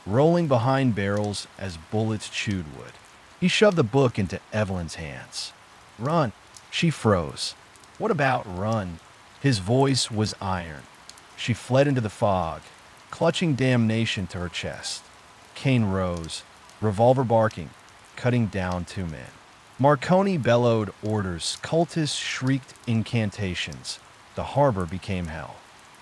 rolling behind barrels as bullets chewed wood. He shoved the book into Evelyn's hands. Run. She froze. What about run? His voice was iron. She fled into the fog, clutching damnation to her chest. Kane rose, revolver barking, cutting down two men. Marconi bellowed orders. Cultists shrieked incantations. The harbor became hell.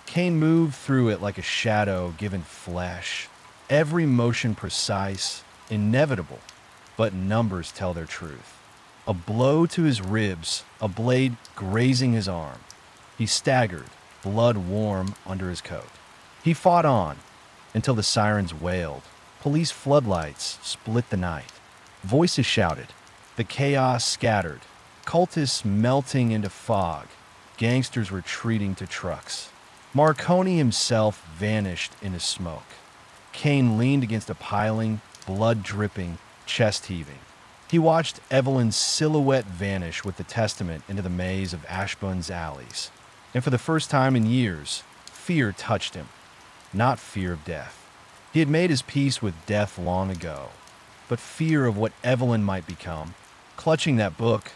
Kane moved through it like a shadow given flesh. Every motion precise, inevitable, but numbers tell their truth. A blow to his ribs, a blade grazing his arm. He staggered, blood warm under his coat. He fought on until the sirens wailed. Police floodlights split the night. Voices shouted. The chaos scattered. Cultists melting into fog. Gangsters retreating to trucks. Marconi himself vanished into smoke. Kane leaned against a piling, blood dripping, chest heaving. He watched Evelyn's silhouette vanish with the testament into the maze of Ashburne's alleys. And for the first time in years, fear touched him. Not fear of death. He had made his peace with death long ago, but fear of what Evelyn might become. Clutching that book,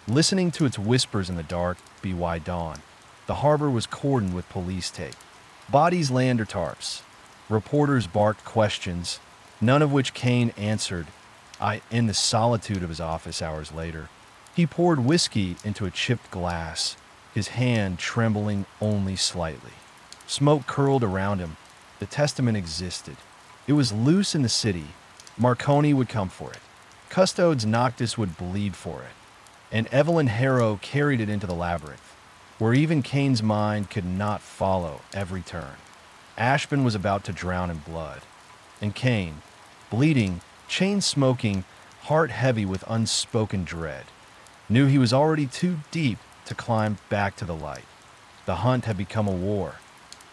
listening to its whispers in the dark, by dawn. The harbor was cordoned with police tape. Bodies lay under tarps. Reporters barked questions, none of which Kane answered. In the solitude of his office hours later, he poured whiskey into a chipped glass, his hand trembling only slightly. Smoke curled around him. The testament existed. It was loose in the city. Marconi would come for it. Custodes Noctis would bleed for it. And Evelyn Harrow carried it into the labyrinth, where even Kane's mind could not follow every turn. Ashburne was about to drown in blood. And Kane, bleeding, chain-smoking, heart heavy with unspoken dread, knew he was already too deep to climb back to the light. The hunt had become a war,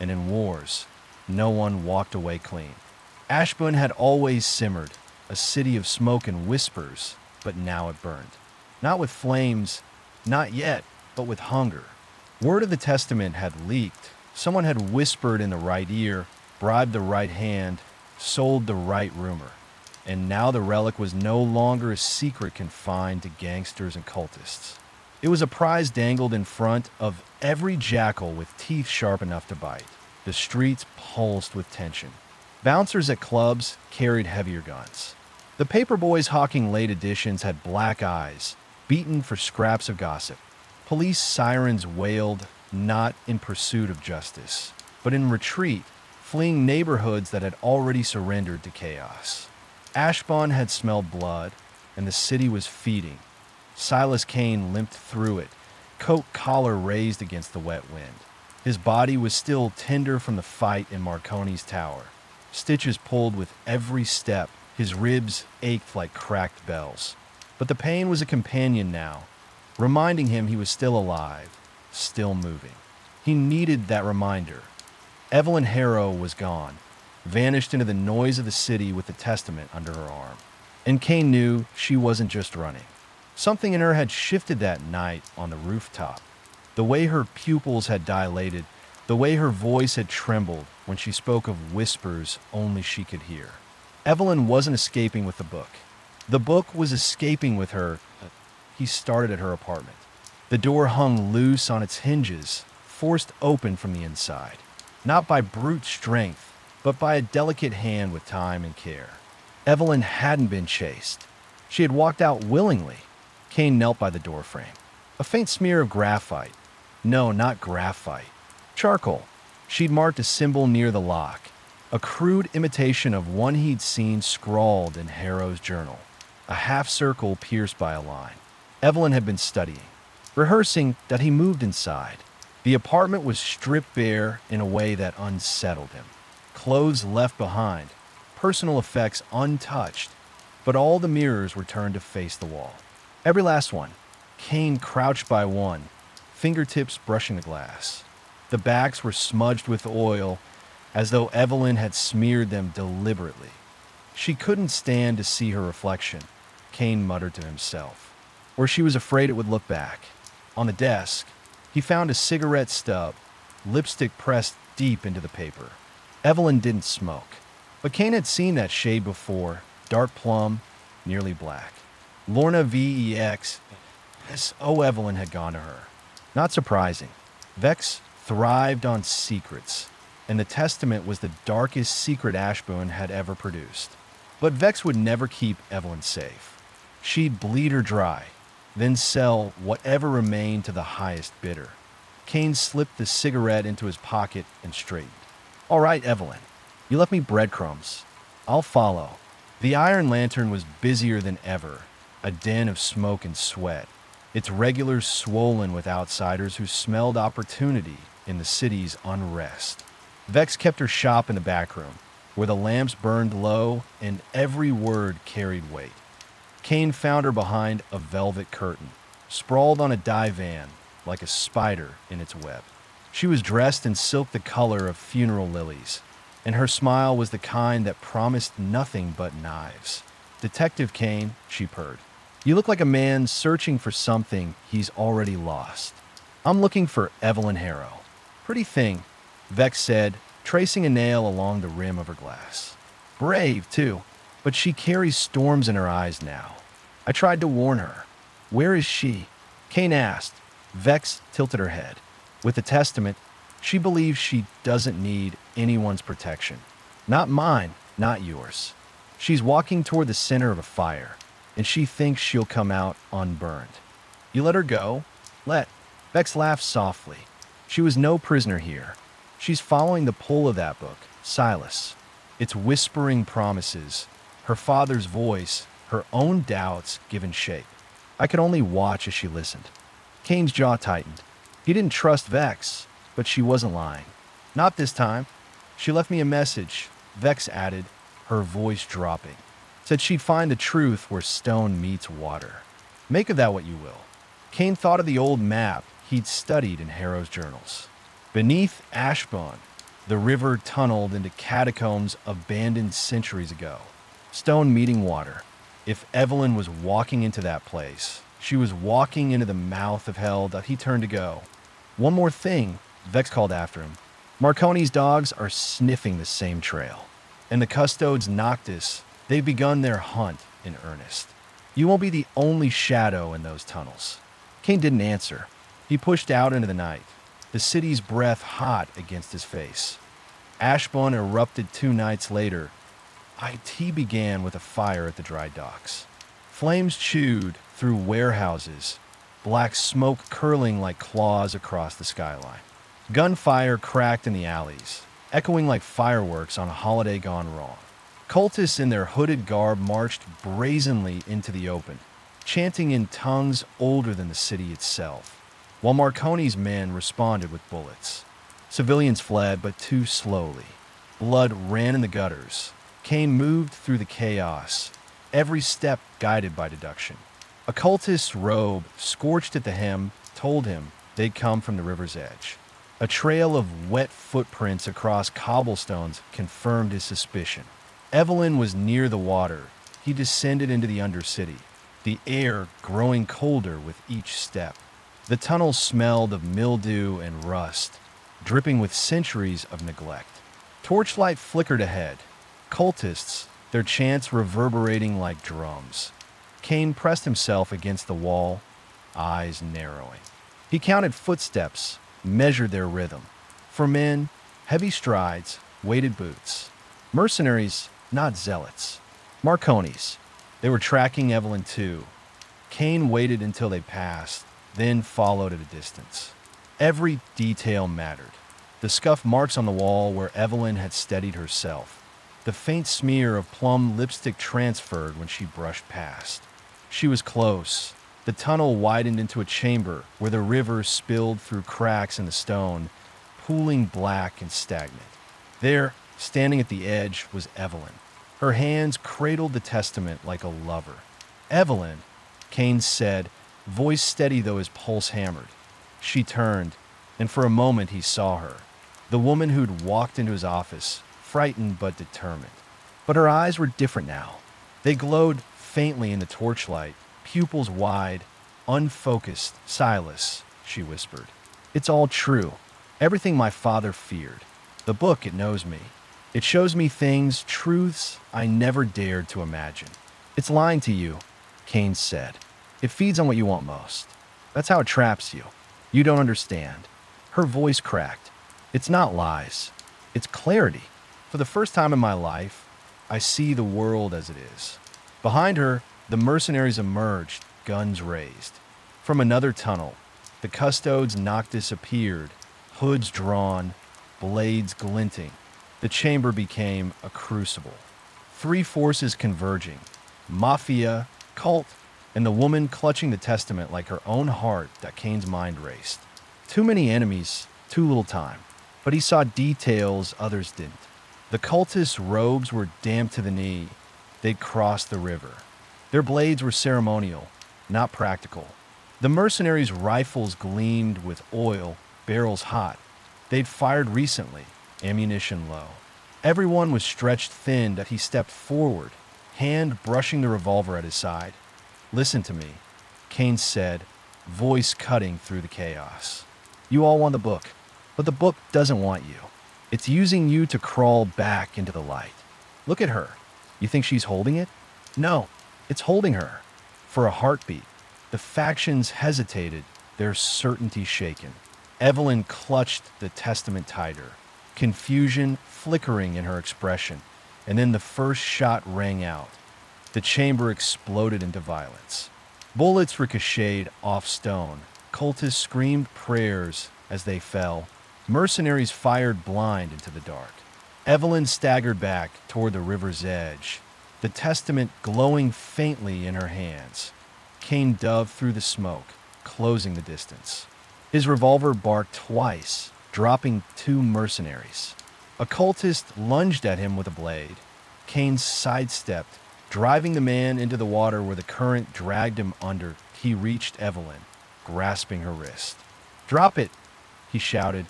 and in wars, no one walked away clean. Ashburne had always simmered, a city of smoke and whispers, but now it burned. Not with flames, not yet, but with hunger. Word of the testament had leaked. Someone had whispered in the right ear, bribed the right hand, sold the right rumor. And now the relic was no longer a secret confined to gangsters and cultists. It was a prize dangled in front of every jackal with teeth sharp enough to bite. The streets pulsed with tension. Bouncers at clubs carried heavier guns. The paper boys hawking late editions had black eyes, beaten for scraps of gossip. Police sirens wailed, not in pursuit of justice, but in retreat, fleeing neighborhoods that had already surrendered to chaos. Ashburne had smelled blood, and the city was feeding. Silas Kane limped through it, coat collar raised against the wet wind. His body was still tender from the fight in Marconi's tower. Stitches pulled with every step. His ribs ached like cracked bells. But the pain was a companion now, reminding him he was still alive, still moving. He needed that reminder. Evelyn Harrow was gone, vanished into the noise of the city with the testament under her arm. And Kane knew she wasn't just running. Something in her had shifted that night on the rooftop. The way her pupils had dilated, the way her voice had trembled when she spoke of whispers only she could hear. Evelyn wasn't escaping with the book. The book was escaping with her. He started at her apartment. The door hung loose on its hinges, forced open from the inside, not by brute strength, but by a delicate hand with time and care. Evelyn hadn't been chased. She had walked out willingly. Kane knelt by the doorframe. A faint smear of graphite. No, not graphite. Charcoal. She'd marked a symbol near the lock, a crude imitation of one he'd seen scrawled in Harrow's journal, a half circle pierced by a line. Evelyn had been studying, rehearsing that he moved inside. The apartment was stripped bare in a way that unsettled him. Clothes left behind, personal effects untouched, but all the mirrors were turned to face the wall. Every last one. Kane crouched by one, fingertips brushing the glass. The backs were smudged with oil, as though Evelyn had smeared them deliberately. She couldn't stand to see her reflection, Kane muttered to himself, or she was afraid it would look back. On the desk, he found a cigarette stub, lipstick pressed deep into the paper. Evelyn didn't smoke, but Kane had seen that shade before, dark plum, nearly black. Lorna Vex. Evelyn had gone to her. Not surprising. Vex thrived on secrets, and the Testament was the darkest secret Ashburne had ever produced. But Vex would never keep Evelyn safe. She'd bleed her dry, then sell whatever remained to the highest bidder. Kane slipped the cigarette into his pocket and straightened. All right, Evelyn, you left me breadcrumbs. I'll follow. The Iron Lantern was busier than ever, a den of smoke and sweat, its regulars swollen with outsiders who smelled opportunity in the city's unrest. Vex kept her shop in the back room, where the lamps burned low and every word carried weight. Kane found her behind a velvet curtain, sprawled on a divan like a spider in its web. She was dressed in silk the color of funeral lilies, and her smile was the kind that promised nothing but knives. Detective Kane, she purred. You look like a man searching for something he's already lost. I'm looking for Evelyn Harrow. Pretty thing, Vex said, tracing a nail along the rim of her glass. Brave, too, but she carries storms in her eyes now. I tried to warn her. Where is she? Kane asked. Vex tilted her head. With the Testament, she believes she doesn't need anyone's protection. Not mine, not yours. She's walking toward the center of a fire, and she thinks she'll come out unburned. You let her go? Let. Vex laughed softly. She was no prisoner here. She's following the pull of that book, Silas. Its whispering promises, her father's voice, her own doubts given shape. I could only watch as she listened. Kane's jaw tightened. He didn't trust Vex, but she wasn't lying. Not this time. She left me a message, Vex added, her voice dropping. Said she'd find the truth where stone meets water. Make of that what you will. Kane thought of the old map he'd studied in Harrow's journals. Beneath Ashburne, the river tunneled into catacombs abandoned centuries ago. Stone meeting water. If Evelyn was walking into that place, she was walking into the mouth of hell that he turned to go. One more thing, Vex called after him. Marconi's dogs are sniffing the same trail. And the custodes Noctis, they've begun their hunt in earnest. You won't be the only shadow in those tunnels. Kane didn't answer. He pushed out into the night, the city's breath hot against his face. Ashburne erupted 2 nights later. IT began with a fire at the dry docks. Flames chewed through warehouses, black smoke curling like claws across the skyline. Gunfire cracked in the alleys, echoing like fireworks on a holiday gone wrong. Cultists in their hooded garb marched brazenly into the open, chanting in tongues older than the city itself, while Marconi's men responded with bullets. Civilians fled, but too slowly. Blood ran in the gutters. Kane moved through the chaos, every step guided by deduction. A cultist's robe, scorched at the hem, told him they'd come from the river's edge. A trail of wet footprints across cobblestones confirmed his suspicion. Evelyn was near the water. He descended into the undercity, the air growing colder with each step. The tunnel smelled of mildew and rust, dripping with centuries of neglect. Torchlight flickered ahead. Cultists, their chants reverberating like drums. Kane pressed himself against the wall, eyes narrowing. He counted footsteps, measured their rhythm. For men, heavy strides, weighted boots. Mercenaries, not zealots. Marconis. They were tracking Evelyn too. Kane waited until they passed, then followed at a distance. Every detail mattered. The scuff marks on the wall where Evelyn had steadied herself. The faint smear of plum lipstick transferred when she brushed past. She was close. The tunnel widened into a chamber where the river spilled through cracks in the stone, pooling black and stagnant. There, standing at the edge, was Evelyn. Her hands cradled the testament like a lover. "Evelyn," Kane said, voice steady though his pulse hammered. She turned, and for a moment he saw her. The woman who'd walked into his office, frightened but determined. But her eyes were different now. They glowed faintly in the torchlight, pupils wide, unfocused. "Silas," she whispered. "It's all true. Everything my father feared. The book, it knows me. It shows me things, truths I never dared to imagine." "It's lying to you," Kane said. "It feeds on what you want most. That's how it traps you. You don't understand." Her voice cracked. "It's not lies. It's clarity. For the first time in my life, I see the world as it is." Behind her, the mercenaries emerged, guns raised. From another tunnel, the custodes Noctis appeared, hoods drawn, blades glinting. The chamber became a crucible. Three forces converging: mafia, cult, and the woman clutching the testament like her own heart. That Kane's mind raced. Too many enemies, too little time. But he saw details others didn't. The cultists' robes were damp to the knee. They'd crossed the river. Their blades were ceremonial, not practical. The mercenaries' rifles gleamed with oil, barrels hot. They'd fired recently, ammunition low. Everyone was stretched thin that he stepped forward, hand brushing the revolver at his side. "Listen to me," Kane said, voice cutting through the chaos. "You all want the book, but the book doesn't want you. It's using you to crawl back into the light. Look at her. You think she's holding it? No, it's holding her. For a heartbeat." The factions hesitated, their certainty shaken. Evelyn clutched the testament tighter, confusion flickering in her expression, and then the first shot rang out. The chamber exploded into violence. Bullets ricocheted off stone. Cultists screamed prayers as they fell. Mercenaries fired blind into the dark. Evelyn staggered back toward the river's edge, the testament glowing faintly in her hands. Kane dove through the smoke, closing the distance. His revolver barked twice, dropping two mercenaries. A cultist lunged at him with a blade. Kane sidestepped, driving the man into the water where the current dragged him under. He reached Evelyn, grasping her wrist. "Drop it," he shouted.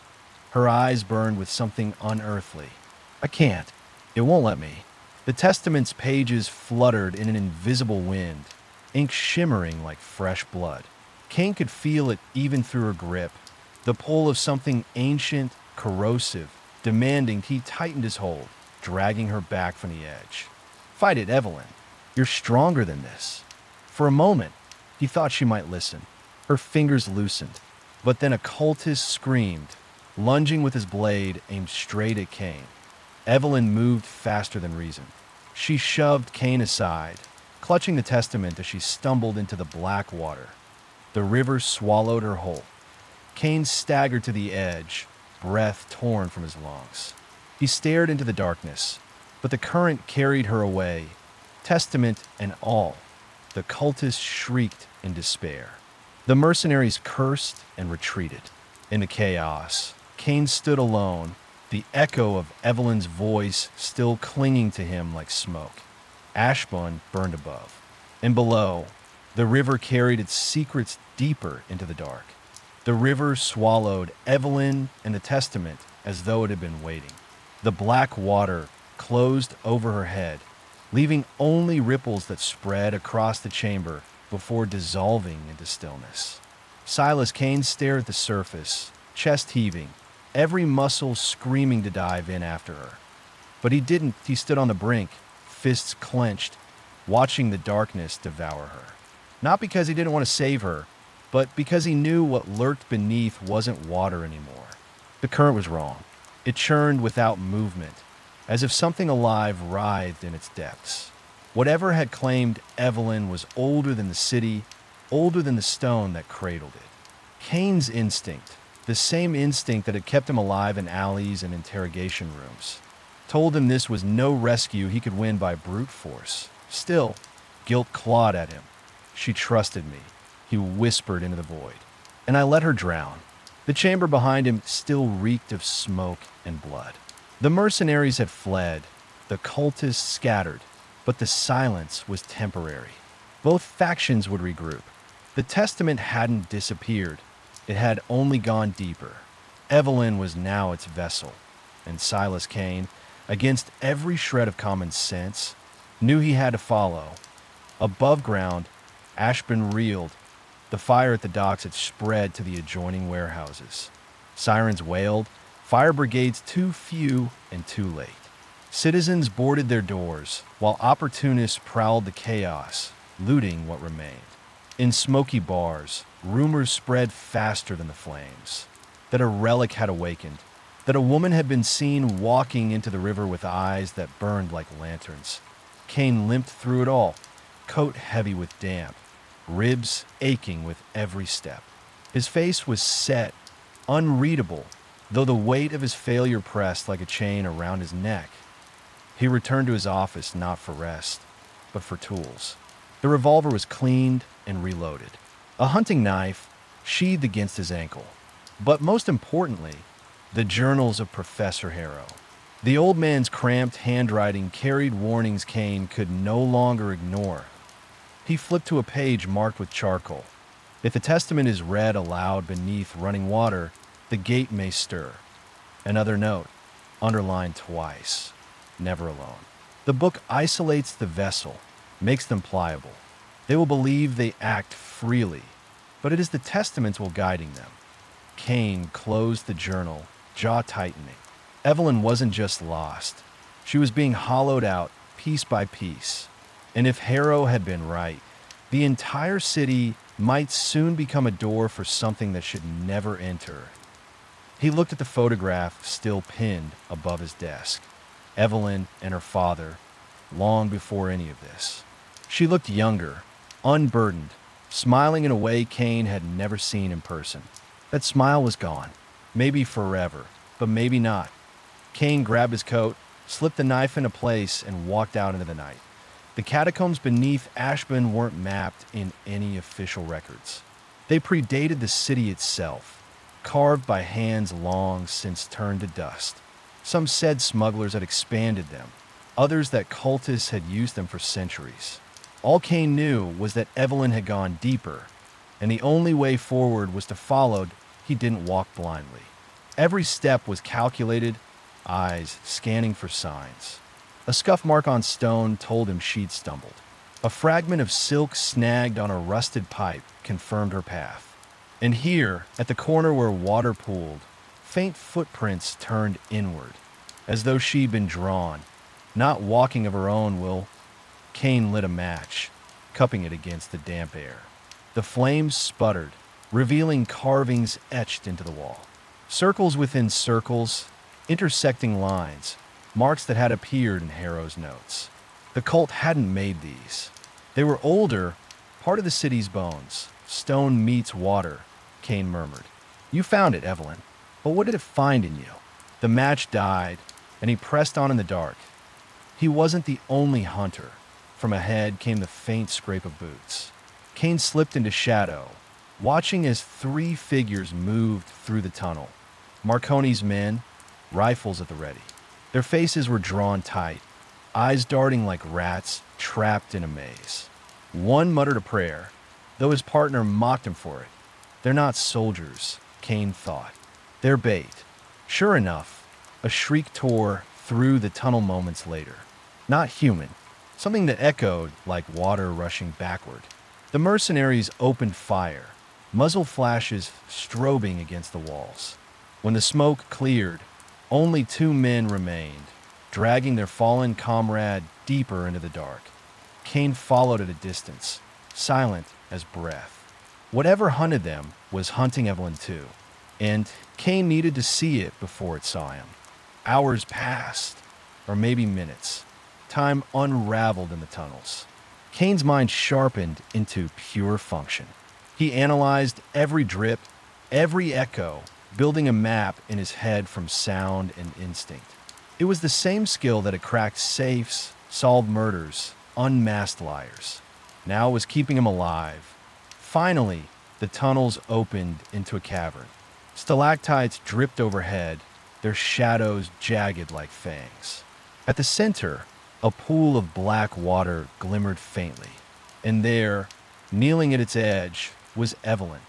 Her eyes burned with something unearthly. "I can't. It won't let me." The testament's pages fluttered in an invisible wind, ink shimmering like fresh blood. Kane could feel it even through her grip, the pull of something ancient, corrosive, demanding. He tightened his hold, dragging her back from the edge. "Fight it, Evelyn. You're stronger than this." For a moment, he thought she might listen. Her fingers loosened, but then a cultist screamed, lunging with his blade aimed straight at Kane. Evelyn moved faster than reason. She shoved Kane aside, clutching the testament as she stumbled into the black water. The river swallowed her whole. Kane staggered to the edge, breath torn from his lungs. He stared into the darkness, but the current carried her away, testament and all. The cultists shrieked in despair. The mercenaries cursed and retreated. In the chaos, Kane stood alone, the echo of Evelyn's voice still clinging to him like smoke. Ashburne burned above, and below, the river carried its secrets deeper into the dark. The river swallowed Evelyn and the testament as though it had been waiting. The black water closed over her head, leaving only ripples that spread across the chamber before dissolving into stillness. Silas Kane stared at the surface, chest heaving, every muscle screaming to dive in after her. But he didn't. He stood on the brink, fists clenched, watching the darkness devour her. Not because he didn't want to save her, but because he knew what lurked beneath wasn't water anymore. The current was wrong. It churned without movement, as if something alive writhed in its depths. Whatever had claimed Evelyn was older than the city, older than the stone that cradled it. Kane's instinct, The same instinct that had kept him alive in alleys and interrogation rooms told him this was no rescue he could win by brute force. Still, guilt clawed at him. "She trusted me," he whispered into the void, "and I let her drown." The chamber behind him still reeked of smoke and blood. The mercenaries had fled, the cultists scattered, but the silence was temporary. Both factions would regroup. The Testament hadn't disappeared. It had only gone deeper. Evelyn was now its vessel, and Silas Kane, against every shred of common sense, knew he had to follow. Above ground, Ashburne reeled. The fire at the docks had spread to the adjoining warehouses. Sirens wailed, fire brigades too few and too late. Citizens boarded their doors, while opportunists prowled the chaos, looting what remained. In smoky bars, rumors spread faster than the flames. That a relic had awakened, that a woman had been seen walking into the river with eyes that burned like lanterns. Kane limped through it all, coat heavy with damp, ribs aching with every step. His face was set, unreadable, though the weight of his failure pressed like a chain around his neck. He returned to his office not for rest, but for tools. The revolver was cleaned and reloaded. A hunting knife sheathed against his ankle. But most importantly, the journals of Professor Harrow. The old man's cramped handwriting carried warnings Kane could no longer ignore. He flipped to a page marked with charcoal. If the testament is read aloud beneath running water, the gate may stir. Another note, underlined twice, never alone. The book isolates the vessel, makes them pliable. They will believe they act freely, but it is the testaments will guiding them. Kane closed the journal, jaw tightening. Evelyn wasn't just lost. She was being hollowed out piece by piece. And if Harrow had been right, the entire city might soon become a door for something that should never enter. He looked at the photograph still pinned above his desk. Evelyn and her father, long before any of this. She looked younger, unburdened, smiling in a way Kane had never seen in person. That smile was gone. Maybe forever, but maybe not. Kane grabbed his coat, slipped the knife into place, and walked out into the night. The catacombs beneath Ashburne weren't mapped in any official records. They predated the city itself, carved by hands long since turned to dust. Some said smugglers had expanded them, others that cultists had used them for centuries. All Kane knew was that Evelyn had gone deeper, and the only way forward was to follow. He didn't walk blindly. Every step was calculated, eyes scanning for signs. A scuff mark on stone told him she'd stumbled. A fragment of silk snagged on a rusted pipe confirmed her path. And here, at the corner where water pooled, faint footprints turned inward, as though she'd been drawn, not walking of her own will. Kane lit a match, cupping it against the damp air. The flames sputtered, revealing carvings etched into the wall. Circles within circles, intersecting lines, marks that had appeared in Harrow's notes. The cult hadn't made these. They were older, part of the city's bones. Stone meets water, Kane murmured. You found it, Evelyn. But what did it find in you? The match died, and he pressed on in the dark. He wasn't the only hunter. From ahead came the faint scrape of boots. Kane slipped into shadow, watching as 3 figures moved through the tunnel. Marconi's men, rifles at the ready. Their faces were drawn tight, eyes darting like rats trapped in a maze. One muttered a prayer, though his partner mocked him for it. They're not soldiers, Kane thought. They're bait. Sure enough, a shriek tore through the tunnel moments later. Not human, something that echoed like water rushing backward. The mercenaries opened fire, muzzle flashes strobing against the walls. When the smoke cleared, only 2 men remained, dragging their fallen comrade deeper into the dark. Kane followed at a distance, silent as breath. Whatever hunted them was hunting Evelyn too, and Kane needed to see it before it saw him. Hours passed, or maybe minutes. Time unraveled in the tunnels. Kane's mind sharpened into pure function. He analyzed every drip, every echo, building a map in his head from sound and instinct. It was the same skill that had cracked safes, solved murders, unmasked liars. Now it was keeping him alive. Finally, the tunnels opened into a cavern. Stalactites dripped overhead, their shadows jagged like fangs. At the center, a pool of black water glimmered faintly. And there, kneeling at its edge, was Evelyn.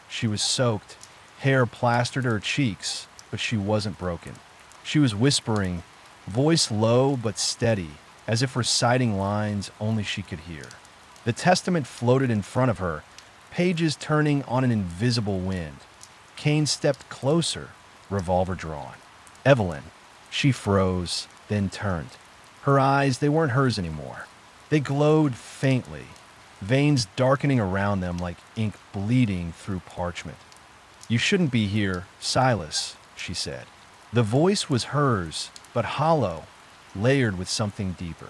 She was soaked, hair plastered to her cheeks, but she wasn't broken. She was whispering, voice low but steady, as if reciting lines only she could hear. The testament floated in front of her, pages turning on an invisible wind. Kane stepped closer, revolver drawn. Evelyn. She froze, then turned. Her eyes, they weren't hers anymore. They glowed faintly, veins darkening around them like ink bleeding through parchment. "You shouldn't be here, Silas," she said. The voice was hers, but hollow, layered with something deeper.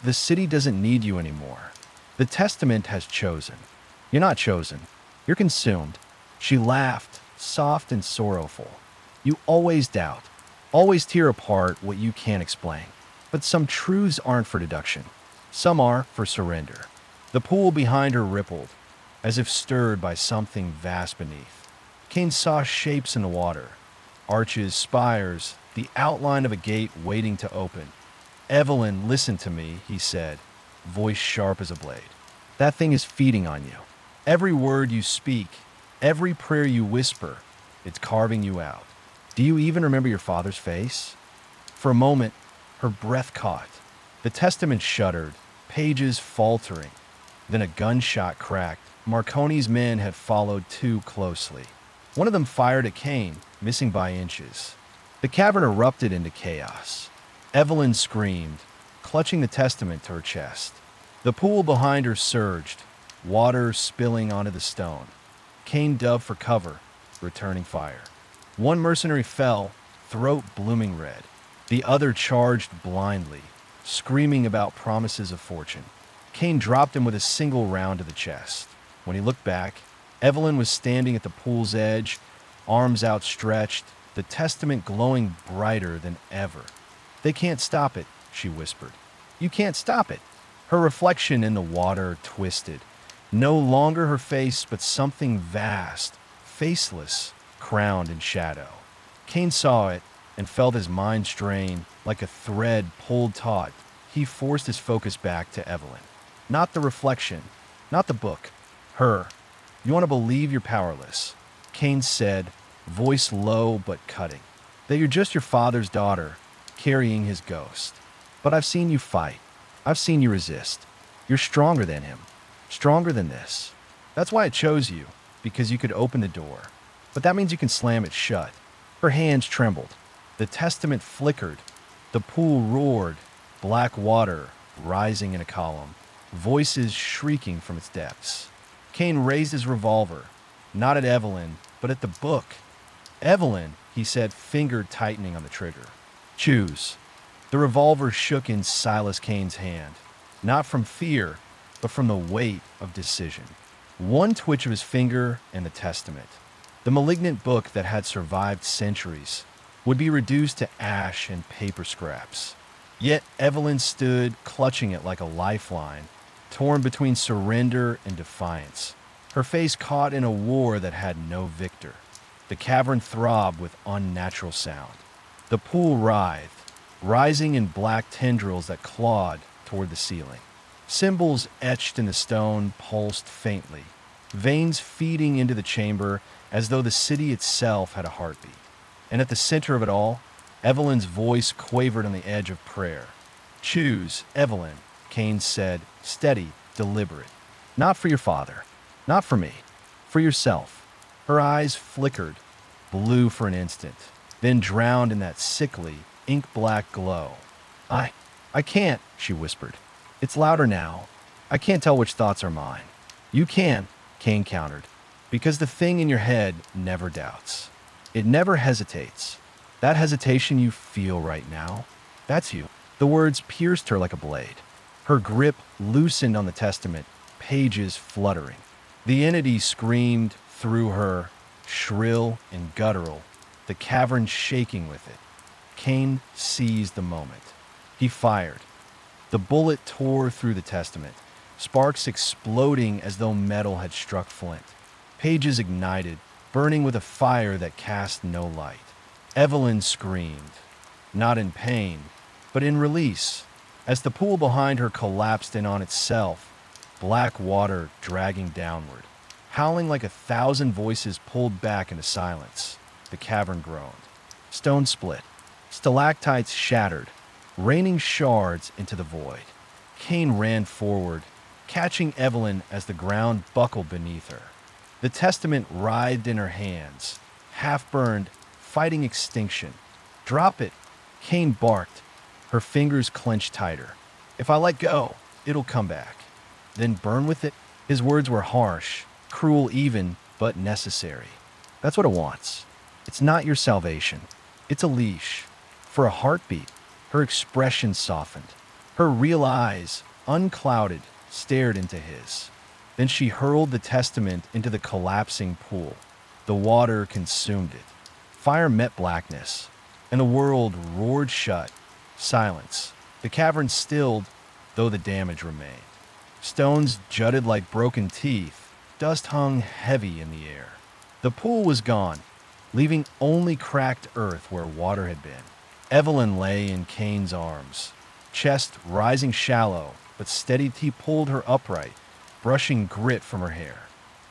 "The city doesn't need you anymore. The testament has chosen. You're not chosen. You're consumed." She laughed, soft and sorrowful. "You always doubt, always tear apart what you can't explain. But some truths aren't for deduction. Some are for surrender." The pool behind her rippled, as if stirred by something vast beneath. Kane saw shapes in the water, arches, spires, the outline of a gate waiting to open. "Evelyn, listen to me," he said, voice sharp as a blade. "That thing is feeding on you. Every word you speak, every prayer you whisper, it's carving you out. Do you even remember your father's face?" For a moment, her breath caught. The testament shuddered, pages faltering. Then a gunshot cracked. Marconi's men had followed too closely. One of them fired at Kane, missing by inches. The cavern erupted into chaos. Evelyn screamed, clutching the testament to her chest. The pool behind her surged, water spilling onto the stone. Kane dove for cover, returning fire. One mercenary fell, throat blooming red. The other charged blindly, screaming about promises of fortune. Kane dropped him with a single round to the chest. When he looked back, Evelyn was standing at the pool's edge, arms outstretched, the testament glowing brighter than ever. "They can't stop it," she whispered. "You can't stop it." Her reflection in the water twisted. No longer her face, but something vast, faceless, crowned in shadow. Kane saw it and felt his mind strain like a thread pulled taut. He forced his focus back to Evelyn. Not the reflection, not the book. Her. "You want to believe you're powerless," Kane said, voice low but cutting. "That you're just your father's daughter, carrying his ghost. But I've seen you fight. I've seen you resist. You're stronger than him. Stronger than this. That's why I chose you, because you could open the door. But that means you can slam it shut." Her hands trembled. The testament flickered. The pool roared, black water rising in a column, voices shrieking from its depths. Kane raised his revolver, not at Evelyn, but at the book. "Evelyn," he said, finger tightening on the trigger. "Choose." The revolver shook in Silas Kane's hand, not from fear, but from the weight of decision. One twitch of his finger and the testament, the malignant book that had survived centuries, would be reduced to ash and paper scraps. Yet Evelyn stood, clutching it like a lifeline, torn between surrender and defiance. Her face caught in a war that had no victor. The cavern throbbed with unnatural sound. The pool writhed, rising in black tendrils that clawed toward the ceiling. Symbols etched in the stone pulsed faintly, veins feeding into the chamber as though the city itself had a heartbeat. And at the center of it all, Evelyn's voice quavered on the edge of prayer. "Choose, Evelyn," Kane said, steady, deliberate. "Not for your father, not for me, for yourself." Her eyes flickered, blue for an instant, then drowned in that sickly, ink-black glow. I can't," she whispered. "It's louder now. I can't tell which thoughts are mine." "You can," Kane countered, "because the thing in your head never doubts. It never hesitates. That hesitation you feel right now, that's you." The words pierced her like a blade. Her grip loosened on the testament, pages fluttering. The entity screamed through her, shrill and guttural, the cavern shaking with it. Kane seized the moment. He fired. The bullet tore through the testament, sparks exploding as though metal had struck flint. Pages ignited, burning with a fire that cast no light. Evelyn screamed, not in pain, but in release, as the pool behind her collapsed in on itself, black water dragging downward. Howling like 1,000 voices pulled back into silence, the cavern groaned. Stone split. Stalactites shattered, raining shards into the void. Kane ran forward, catching Evelyn as the ground buckled beneath her. The testament writhed in her hands, half-burned, fighting extinction. "Drop it," Kane barked, her fingers clenched tighter. "If I let go, it'll come back." "Then burn with it?" His words were harsh, cruel even, but necessary. "That's what it wants. It's not your salvation. It's a leash. For a heartbeat." Her expression softened. Her real eyes, unclouded, stared into his. Then she hurled the testament into the collapsing pool. The water consumed it. Fire met blackness, and the world roared shut. Silence. The cavern stilled, though the damage remained. Stones jutted like broken teeth. Dust hung heavy in the air. The pool was gone, leaving only cracked earth where water had been. Evelyn lay in Kane's arms, chest rising shallow, but steady. He pulled her upright, brushing grit from her hair.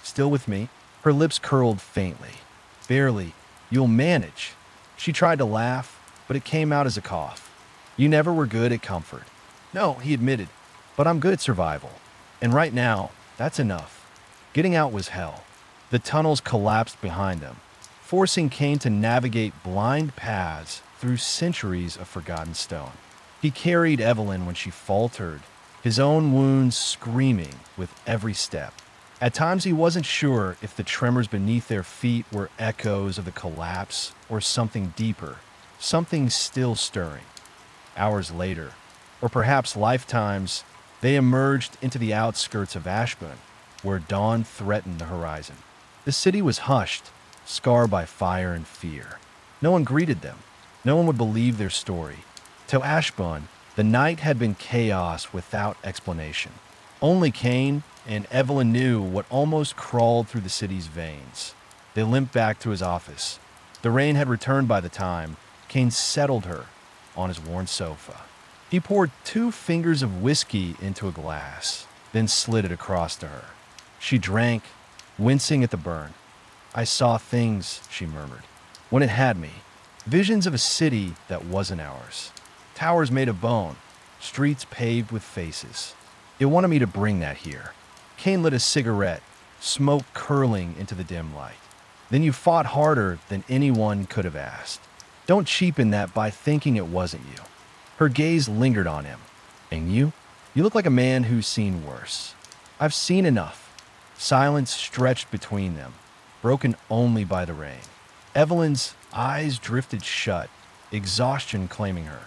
"Still with me?" Her lips curled faintly. "Barely. You'll manage." She tried to laugh, but it came out as a cough. "You never were good at comfort." "No," he admitted, "but I'm good at survival. And right now, that's enough." Getting out was hell. The tunnels collapsed behind them, forcing Kane to navigate blind paths through centuries of forgotten stone. He carried Evelyn when she faltered, his own wounds screaming with every step. At times he wasn't sure if the tremors beneath their feet were echoes of the collapse or something deeper, something still stirring. Hours later, or perhaps lifetimes, they emerged into the outskirts of Ashburne, where dawn threatened the horizon. The city was hushed, scarred by fire and fear. No one greeted them. No one would believe their story. To Ashburne, the night had been chaos without explanation. Only Kane and Evelyn knew what almost crawled through the city's veins. They limped back to his office. The rain had returned by the time Kane settled her on his worn sofa. He poured 2 fingers of whiskey into a glass, then slid it across to her. She drank, wincing at the burn. "I saw things," she murmured, "when it had me. Visions of a city that wasn't ours. Towers made of bone, streets paved with faces. It wanted me to bring that here." Kane lit a cigarette, smoke curling into the dim light. "Then you fought harder than anyone could have asked. Don't cheapen that by thinking it wasn't you." Her gaze lingered on him. "And you? You look like a man who's seen worse." "I've seen enough." Silence stretched between them, broken only by the rain. Evelyn's eyes drifted shut, exhaustion claiming her.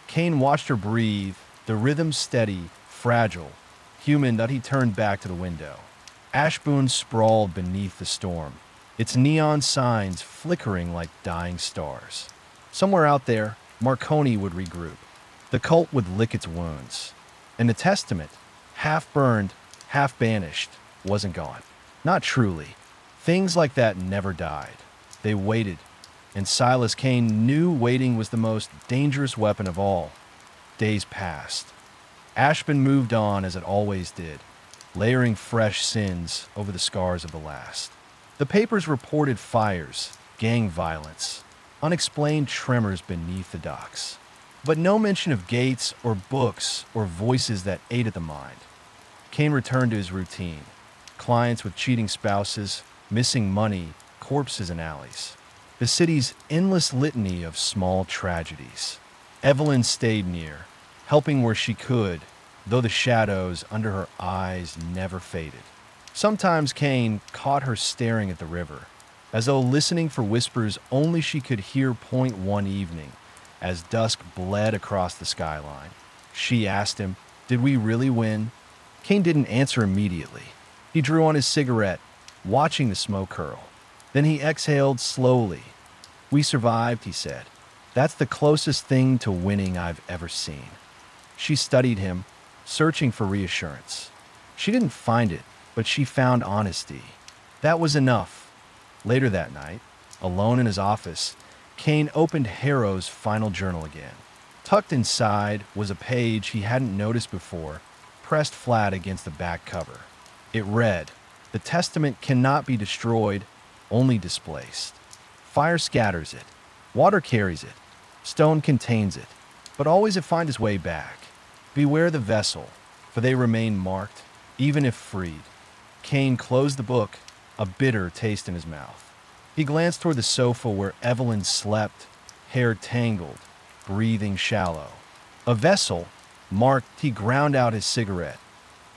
Kane watched her breathe, the rhythm steady, fragile, human. That he turned back to the window. Ashburne sprawled beneath the storm, its neon signs flickering like dying stars. Somewhere out there, Marconi would regroup. The cult would lick its wounds. And the testament, half burned, half banished, wasn't gone. Not truly. Things like that never died. They waited, and Silas Kane knew waiting was the most dangerous weapon of all. Days passed. Ashburne moved on as it always did, layering fresh sins over the scars of the last. The papers reported fires, gang violence, unexplained tremors beneath the docks. But no mention of gates or books or voices that ate at the mind. Kane returned to his routine. Clients with cheating spouses, missing money, corpses in alleys. The city's endless litany of small tragedies. Evelyn stayed near, helping where she could, though the shadows under her eyes never faded. Sometimes Kane caught her staring at the river, as though listening for whispers only she could hear. One evening, as dusk bled across the skyline, she asked him, "Did we really win?" Kane didn't answer immediately. He drew on his cigarette, watching the smoke curl. Then he exhaled slowly. "We survived," he said. "That's the closest thing to winning I've ever seen." She studied him, searching for reassurance. She didn't find it, but she found honesty. That was enough. Later that night, alone in his office, Kane opened Harrow's final journal again. Tucked inside was a page he hadn't noticed before, pressed flat against the back cover. It read, "The testament cannot be destroyed, only displaced. Fire scatters it, water carries it, stone contains it, but always it finds its way back. Beware the vessel, for they remain marked, even if freed." Kane closed the book, a bitter taste in his mouth. He glanced toward the sofa where Evelyn slept, hair tangled, breathing shallow. A vessel, marked. He ground out his cigarette.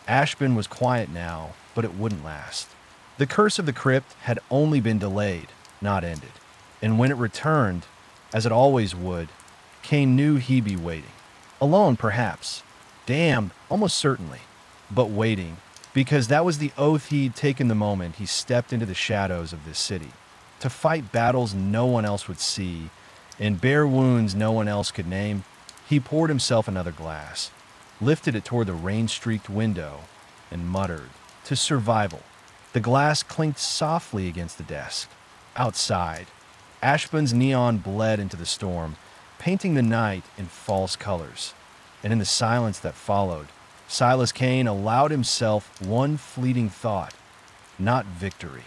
Ashburne was quiet now, but it wouldn't last. The curse of the crypt had only been delayed, not ended. And when it returned, as it always would, Kane knew he'd be waiting. Alone, perhaps. Damned, almost certainly. But waiting, because that was the oath he'd taken the moment he stepped into the shadows of this city. To fight battles no one else would see, and bear wounds no one else could name. He poured himself another glass, lifted it toward the rain-streaked window, and muttered, "To survival." The glass clinked softly against the desk. Outside, Ashburn's neon bled into the storm, painting the night in false colors. And in the silence that followed, Silas Kane allowed himself one fleeting thought. Not victory.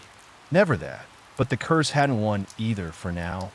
Never that. But the curse hadn't won either for now.